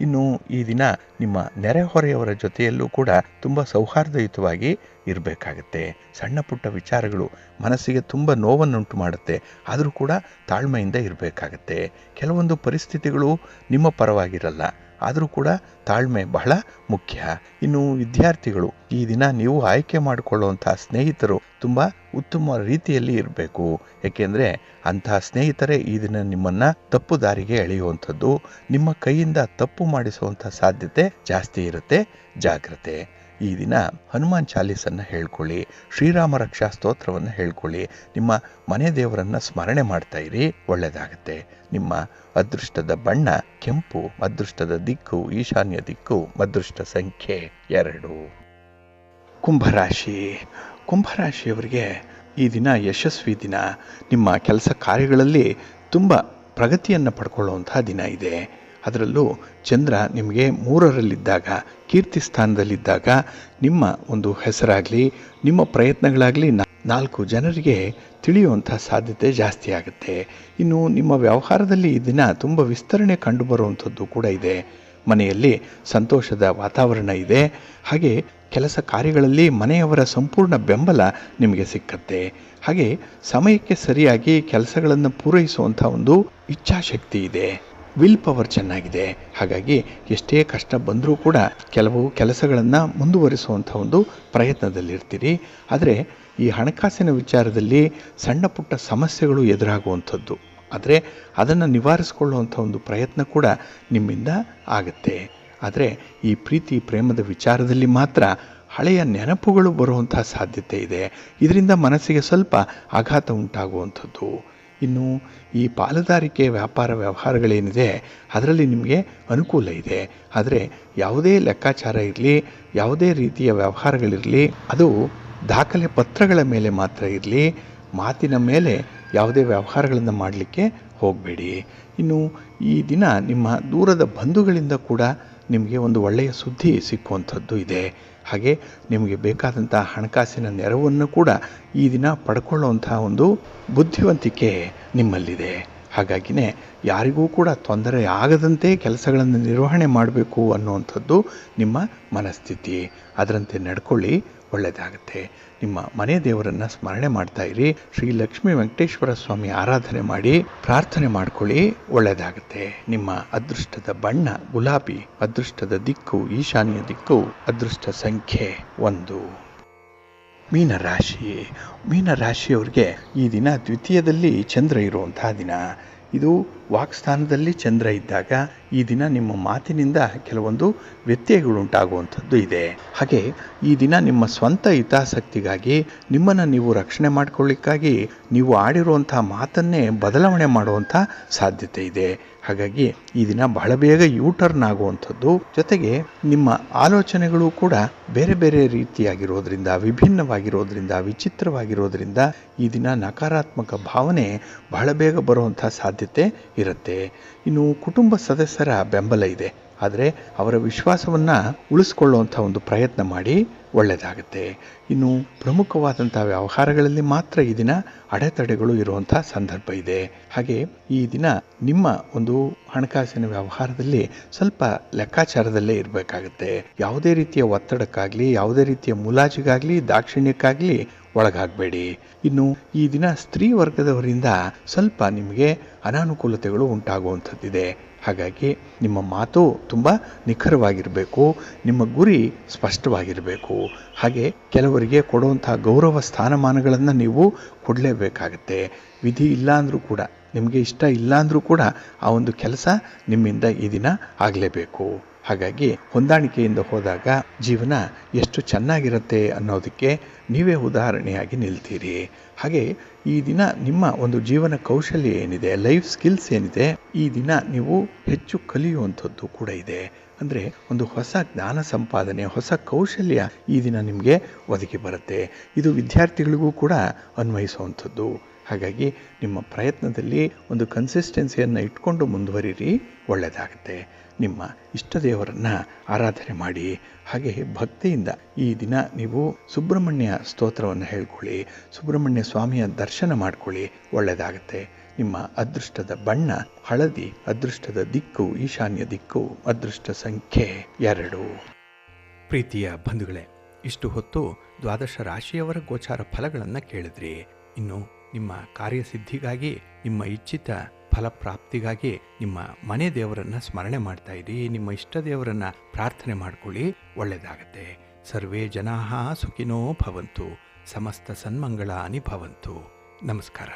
Speaker 1: ಇನ್ನು ಈ ದಿನ ನಿಮ್ಮ ನೆರೆಹೊರೆಯವರ ಜೊತೆಯಲ್ಲೂ ಕೂಡ ತುಂಬ ಸೌಹಾರ್ದಯುತವಾಗಿ ಇರಬೇಕಾಗತ್ತೆ. ಸಣ್ಣ ಪುಟ್ಟ ವಿಚಾರಗಳು ಮನಸ್ಸಿಗೆ ತುಂಬ ನೋವನ್ನುಂಟು ಮಾಡುತ್ತೆ, ಆದರೂ ಕೂಡ ತಾಳ್ಮೆಯಿಂದ ಇರಬೇಕಾಗತ್ತೆ. ಕೆಲವೊಂದು ಪರಿಸ್ಥಿತಿಗಳು ನಿಮ್ಮ ಪರವಾಗಿರಲ್ಲ, ಆದರೂ ಕೂಡ ತಾಳ್ಮೆ ಬಹಳ ಮುಖ್ಯ. ಇನ್ನು ವಿದ್ಯಾರ್ಥಿಗಳು, ಈ ದಿನ ನೀವು ಆಯ್ಕೆ ಮಾಡಿಕೊಳ್ಳುವಂಥ ಸ್ನೇಹಿತರು ತುಂಬ ಉತ್ತಮ ರೀತಿಯಲ್ಲಿ ಇರಬೇಕು. ಏಕೆಂದರೆ ಅಂತಹ ಸ್ನೇಹಿತರೇ ಈ ದಿನ ನಿಮ್ಮನ್ನು ತಪ್ಪು ದಾರಿಗೆ ಎಳೆಯುವಂಥದ್ದು, ನಿಮ್ಮ ಕೈಯಿಂದ ತಪ್ಪು ಮಾಡಿಸುವಂಥ ಸಾಧ್ಯತೆ ಜಾಸ್ತಿ ಇರುತ್ತೆ. ಜಾಗ್ರತೆ. ಈ ದಿನ ಹನುಮಾನ್ ಚಾಲೀಸನ್ನು ಹೇಳ್ಕೊಳ್ಳಿ, ಶ್ರೀರಾಮ ರಕ್ಷಾ ಸ್ತೋತ್ರವನ್ನು ಹೇಳ್ಕೊಳ್ಳಿ, ನಿಮ್ಮ ಮನೆ ದೇವರನ್ನು ಸ್ಮರಣೆ ಮಾಡ್ತಾ ಇರಿ, ಒಳ್ಳೆಯದಾಗುತ್ತೆ. ನಿಮ್ಮ ಅದೃಷ್ಟದ ಬಣ್ಣ ಕೆಂಪು, ಅದೃಷ್ಟದ ದಿಕ್ಕು ಈಶಾನ್ಯ ದಿಕ್ಕು, ಅದೃಷ್ಟ ಸಂಖ್ಯೆ 2. ಕುಂಭರಾಶಿ. ಕುಂಭರಾಶಿಯವರಿಗೆ ಈ ದಿನ ಯಶಸ್ವಿ ದಿನ. ನಿಮ್ಮ ಕೆಲಸ ಕಾರ್ಯಗಳಲ್ಲಿ ತುಂಬ ಪ್ರಗತಿಯನ್ನು ಪಡ್ಕೊಳ್ಳುವಂತಹ ದಿನ ಇದೆ. ಅದರಲ್ಲೂ ಚಂದ್ರ ನಿಮಗೆ 3ರಲ್ಲಿದ್ದಾಗ, ಕೀರ್ತಿ ಸ್ಥಾನದಲ್ಲಿದ್ದಾಗ ನಿಮ್ಮ ಒಂದು ಹೆಸರಾಗಲಿ ನಿಮ್ಮ ಪ್ರಯತ್ನಗಳಾಗಲಿ 4 ಜನರಿಗೆ ತಿಳಿಯುವಂಥ ಸಾಧ್ಯತೆ ಜಾಸ್ತಿ ಆಗುತ್ತೆ. ಇನ್ನು ನಿಮ್ಮ ವ್ಯವಹಾರದಲ್ಲಿ ಈ ದಿನ ತುಂಬ ವಿಸ್ತರಣೆ ಕಂಡುಬರುವಂಥದ್ದು ಕೂಡ ಇದೆ. ಮನೆಯಲ್ಲಿ ಸಂತೋಷದ ವಾತಾವರಣ ಇದೆ. ಹಾಗೆ ಕೆಲಸ ಕಾರ್ಯಗಳಲ್ಲಿ ಮನೆಯವರ ಸಂಪೂರ್ಣ ಬೆಂಬಲ ನಿಮಗೆ ಸಿಕ್ಕತ್ತೆ. ಹಾಗೆ ಸಮಯಕ್ಕೆ ಸರಿಯಾಗಿ ಕೆಲಸಗಳನ್ನು ಪೂರೈಸುವಂಥ ಒಂದು ಇಚ್ಛಾಶಕ್ತಿ ಇದೆ. ವಿಲ್ ಪವರ್ ಚೆನ್ನಾಗಿದೆ. ಹಾಗಾಗಿ ಎಷ್ಟೇ ಕಷ್ಟ ಬಂದರೂ ಕೂಡ ಕೆಲವು ಕೆಲಸಗಳನ್ನು ಮುಂದುವರಿಸುವಂಥ ಒಂದು ಪ್ರಯತ್ನದಲ್ಲಿರ್ತೀರಿ. ಆದರೆ ಈ ಹಣಕಾಸಿನ ವಿಚಾರದಲ್ಲಿ ಸಣ್ಣ ಪುಟ್ಟ ಸಮಸ್ಯೆಗಳು ಎದುರಾಗುವಂಥದ್ದು, ಆದರೆ ಅದನ್ನು ನಿವಾರಿಸಿಕೊಳ್ಳುವಂಥ ಒಂದು ಪ್ರಯತ್ನ ಕೂಡ ನಿಮ್ಮಿಂದ ಆಗುತ್ತೆ. ಆದರೆ ಈ ಪ್ರೀತಿ ಪ್ರೇಮದ ವಿಚಾರದಲ್ಲಿ ಮಾತ್ರ ಹಳೆಯ ನೆನಪುಗಳು ಬರುವಂಥ ಸಾಧ್ಯತೆ ಇದೆ. ಇದರಿಂದ ಮನಸ್ಸಿಗೆ ಸ್ವಲ್ಪ ಆಘಾತ ಉಂಟಾಗುವಂಥದ್ದು. ಇನ್ನು ಈ ಪಾಲುದಾರಿಕೆ ವ್ಯಾಪಾರ ವ್ಯವಹಾರಗಳೇನಿದೆ ಅದರಲ್ಲಿ ನಿಮಗೆ ಅನುಕೂಲ ಇದೆ. ಆದರೆ ಯಾವುದೇ ಲೆಕ್ಕಾಚಾರ ಇರಲಿ, ಯಾವುದೇ ರೀತಿಯ ವ್ಯವಹಾರಗಳಿರಲಿ, ಅದು ದಾಖಲೆ ಪತ್ರಗಳ ಮೇಲೆ ಮಾತ್ರ ಇರಲಿ. ಮಾತಿನ ಮೇಲೆ ಯಾವುದೇ ವ್ಯವಹಾರಗಳನ್ನು ಮಾಡಲಿಕ್ಕೆ ಹೋಗಬೇಡಿ. ಇನ್ನು ಈ ದಿನ ನಿಮ್ಮ ದೂರದ ಬಂಧುಗಳಿಂದ ಕೂಡ ನಿಮಗೆ ಒಂದು ಒಳ್ಳೆಯ ಸುದ್ದಿ ಸಿಕ್ಕುವಂಥದ್ದು ಇದೆ. ಹಾಗೆ ನಿಮಗೆ ಬೇಕಾದಂಥ ಹಣಕಾಸಿನ ನೆರವನ್ನು ಕೂಡ ಈ ದಿನ ಪಡ್ಕೊಳ್ಳುವಂಥ ಒಂದು ಬುದ್ಧಿವಂತಿಕೆ ನಿಮ್ಮಲ್ಲಿದೆ. ಹಾಗಾಗಿನೇ ಯಾರಿಗೂ ಕೂಡ ತೊಂದರೆ ಆಗದಂತೆ ಕೆಲಸಗಳನ್ನು ನಿರ್ವಹಣೆ ಮಾಡಬೇಕು ಅನ್ನುವಂಥದ್ದು ನಿಮ್ಮ ಮನಸ್ಥಿತಿ. ಅದರಂತೆ ನಡ್ಕೊಳ್ಳಿ, ಒಳ್ಳೆಯದಾಗುತ್ತೆ. ನಿಮ್ಮ ಮನೆ ದೇವರನ್ನು ಸ್ಮರಣೆ ಮಾಡ್ತಾ ಇರಿ. ಶ್ರೀ ಲಕ್ಷ್ಮೀ ವೆಂಕಟೇಶ್ವರ ಸ್ವಾಮಿ ಆರಾಧನೆ ಮಾಡಿ ಪ್ರಾರ್ಥನೆ ಮಾಡ್ಕೊಳ್ಳಿ, ಒಳ್ಳೆಯದಾಗುತ್ತೆ. ನಿಮ್ಮ ಅದೃಷ್ಟದ ಬಣ್ಣ ಗುಲಾಬಿ, ಅದೃಷ್ಟದ ದಿಕ್ಕು ಈಶಾನ್ಯ ದಿಕ್ಕು, ಅದೃಷ್ಟ ಸಂಖ್ಯೆ 1. ಮೀನರಾಶಿ. ಮೀನರಾಶಿಯವರಿಗೆ ಈ ದಿನ ದ್ವಿತೀಯದಲ್ಲಿ ಚಂದ್ರ ಇರುವಂತಹ ದಿನ. ಇದು ವಾಕ್ಸ್ಥಾನದಲ್ಲಿ ಚಂದ್ರ ಇದ್ದಾಗ ಈ ದಿನ ನಿಮ್ಮ ಮಾತಿನಿಂದ ಕೆಲವೊಂದು ವ್ಯತ್ಯಯಗಳುಂಟಾಗುವಂಥದ್ದು ಇದೆ. ಹಾಗೆ ಈ ದಿನ ನಿಮ್ಮ ಸ್ವಂತ ಹಿತಾಸಕ್ತಿಗಾಗಿ, ನಿಮ್ಮನ್ನು ನೀವು ರಕ್ಷಣೆ ಮಾಡಿಕೊಳ್ಳಿಕ್ಕಾಗಿ ನೀವು ಆಡಿರುವಂಥ ಮಾತನ್ನೇ ಬದಲಾವಣೆ ಮಾಡುವಂಥ ಸಾಧ್ಯತೆ ಇದೆ. ಹಾಗಾಗಿ ಈ ದಿನ ಬಹಳ ಬೇಗ ಯೂಟರ್ನ್ ಆಗುವಂಥದ್ದು, ಜೊತೆಗೆ ನಿಮ್ಮ ಆಲೋಚನೆಗಳು ಕೂಡ ಬೇರೆ ಬೇರೆ ರೀತಿಯಾಗಿರೋದ್ರಿಂದ, ವಿಭಿನ್ನವಾಗಿರೋದ್ರಿಂದ, ವಿಚಿತ್ರವಾಗಿರೋದ್ರಿಂದ ಈ ದಿನ ನಕಾರಾತ್ಮಕ ಭಾವನೆ ಬಹಳ ಬೇಗ ಬರುವಂಥ ಸಾಧ್ಯತೆ ಇರುತ್ತೆ. ಇನ್ನು ಕುಟುಂಬ ಸದಸ್ಯರ ಬೆಂಬಲ ಇದೆ, ಆದರೆ ಅವರ ವಿಶ್ವಾಸವನ್ನು ಉಳಿಸ್ಕೊಳ್ಳುವಂಥ ಒಂದು ಪ್ರಯತ್ನ ಮಾಡಿ, ಒಳ್ಳೆಯದಾಗುತ್ತೆ. ಇನ್ನು ಪ್ರಮುಖವಾದಂಥ ವ್ಯವಹಾರಗಳಲ್ಲಿ ಮಾತ್ರ ಈ ದಿನ ಅಡೆತಡೆಗಳು ಇರುವಂಥ ಸಂದರ್ಭ ಇದೆ. ಹಾಗೆ ಈ ದಿನ ನಿಮ್ಮ ಒಂದು ಹಣಕಾಸಿನ ವ್ಯವಹಾರದಲ್ಲಿ ಸ್ವಲ್ಪ ಲೆಕ್ಕಾಚಾರದಲ್ಲೇ ಇರಬೇಕಾಗುತ್ತೆ. ಯಾವುದೇ ರೀತಿಯ ಒತ್ತಡಕ್ಕಾಗಲಿ, ಯಾವುದೇ ರೀತಿಯ ಮುಲಾಜಿಗಾಗಲಿ, ದಾಕ್ಷಿಣ್ಯಕ್ಕಾಗಲಿ ಒಳಗಾಗಬೇಡಿ. ಇನ್ನು ಈ ದಿನ ಸ್ತ್ರೀ ವರ್ಗದವರಿಂದ ಸ್ವಲ್ಪ ನಿಮಗೆ ಅನಾನುಕೂಲತೆಗಳು ಉಂಟಾಗುವಂಥದ್ದಿದೆ. ಹಾಗಾಗಿ ನಿಮ್ಮ ಮಾತು ತುಂಬ ನಿಖರವಾಗಿರಬೇಕು, ನಿಮ್ಮ ಗುರಿ ಸ್ಪಷ್ಟವಾಗಿರಬೇಕು. ಹಾಗೆ ಕೆಲವರಿಗೆ ಕೊಡುವಂಥ ಗೌರವ ಸ್ಥಾನಮಾನಗಳನ್ನು ನೀವು ಕೊಡಲೇಬೇಕಾಗತ್ತೆ. ವಿಧಿ ಇಲ್ಲ ಅಂದರೂ ಕೂಡ, ನಿಮಗೆ ಇಷ್ಟ ಇಲ್ಲ ಅಂದರೂ ಕೂಡ ಆ ಒಂದು ಕೆಲಸ ನಿಮ್ಮಿಂದ ಈ ದಿನ ಆಗಲೇಬೇಕು. ಹಾಗಾಗಿ ಹೊಂದಾಣಿಕೆಯಿಂದ ಹೋದಾಗ ಜೀವನ ಎಷ್ಟು ಚೆನ್ನಾಗಿರುತ್ತೆ ಅನ್ನೋದಕ್ಕೆ ನೀವೇ ಉದಾಹರಣೆಯಾಗಿ ನಿಲ್ತೀರಿ. ಹಾಗೆ ಈ ದಿನ ನಿಮ್ಮ ಒಂದು ಜೀವನ ಕೌಶಲ್ಯ ಏನಿದೆ, ಲೈಫ್ ಸ್ಕಿಲ್ಸ್ ಏನಿದೆ, ಈ ದಿನ ನೀವು ಹೆಚ್ಚು ಕಲಿಯುವಂಥದ್ದು ಕೂಡ ಇದೆ. ಅಂದರೆ ಒಂದು ಹೊಸ ಜ್ಞಾನ ಸಂಪಾದನೆ, ಹೊಸ ಕೌಶಲ್ಯ ಈ ದಿನ ನಿಮಗೆ ಒದಗಿ ಬರುತ್ತೆ. ಇದು ವಿದ್ಯಾರ್ಥಿಗಳಿಗೂ ಕೂಡ ಅನ್ವಯಿಸುವಂಥದ್ದು. ಹಾಗಾಗಿ ನಿಮ್ಮ ಪ್ರಯತ್ನದಲ್ಲಿ ಒಂದು ಕನ್ಸಿಸ್ಟೆನ್ಸಿಯನ್ನು ಇಟ್ಕೊಂಡು ಮುಂದುವರಿರಿ, ಒಳ್ಳೆಯದಾಗುತ್ತೆ. ನಿಮ್ಮ ಇಷ್ಟ ದೇವರನ್ನು ಆರಾಧನೆ ಮಾಡಿ. ಹಾಗೆ ಭಕ್ತಿಯಿಂದ ಈ ದಿನ ನೀವು ಸುಬ್ರಹ್ಮಣ್ಯ ಸ್ತೋತ್ರವನ್ನು ಹೇಳ್ಕೊಳ್ಳಿ, ಸುಬ್ರಹ್ಮಣ್ಯ ಸ್ವಾಮಿಯ ದರ್ಶನ ಮಾಡ್ಕೊಳ್ಳಿ, ಒಳ್ಳೆಯದಾಗುತ್ತೆ. ನಿಮ್ಮ ಅದೃಷ್ಟದ ಬಣ್ಣ ಹಳದಿ, ಅದೃಷ್ಟದ ದಿಕ್ಕು ಈಶಾನ್ಯ ದಿಕ್ಕು, ಅದೃಷ್ಟ ಸಂಖ್ಯೆ 2. ಪ್ರೀತಿಯ ಬಂಧುಗಳೇ, ಇಷ್ಟು ಹೊತ್ತು ದ್ವಾದಶ ರಾಶಿಯವರ ಗೋಚಾರ ಫಲಗಳನ್ನು ಕೇಳಿದ್ರಿ. ಇನ್ನು ನಿಮ್ಮ ಕಾರ್ಯಸಿದ್ಧಿಗಾಗಿ, ನಿಮ್ಮ ಇಚ್ಛಿತ ಫಲಪ್ರಾಪ್ತಿಗಾಗಿ ನಿಮ್ಮ ಮನೆ ದೇವರನ್ನು ಸ್ಮರಣೆ ಮಾಡ್ತಾ ಇರಿ. ನಿಮ್ಮ ಇಷ್ಟ ದೇವರನ್ನು ಪ್ರಾರ್ಥನೆ ಮಾಡ್ಕೊಳ್ಳಿ, ಒಳ್ಳೆಯದಾಗತ್ತೆ. ಸರ್ವೇ ಜನಾಃ ಸುಖಿನೋ ಭವಂತು. ಸಮಸ್ತ ಸನ್ಮಂಗಳಾನಿ ಭವಂತು. ನಮಸ್ಕಾರ.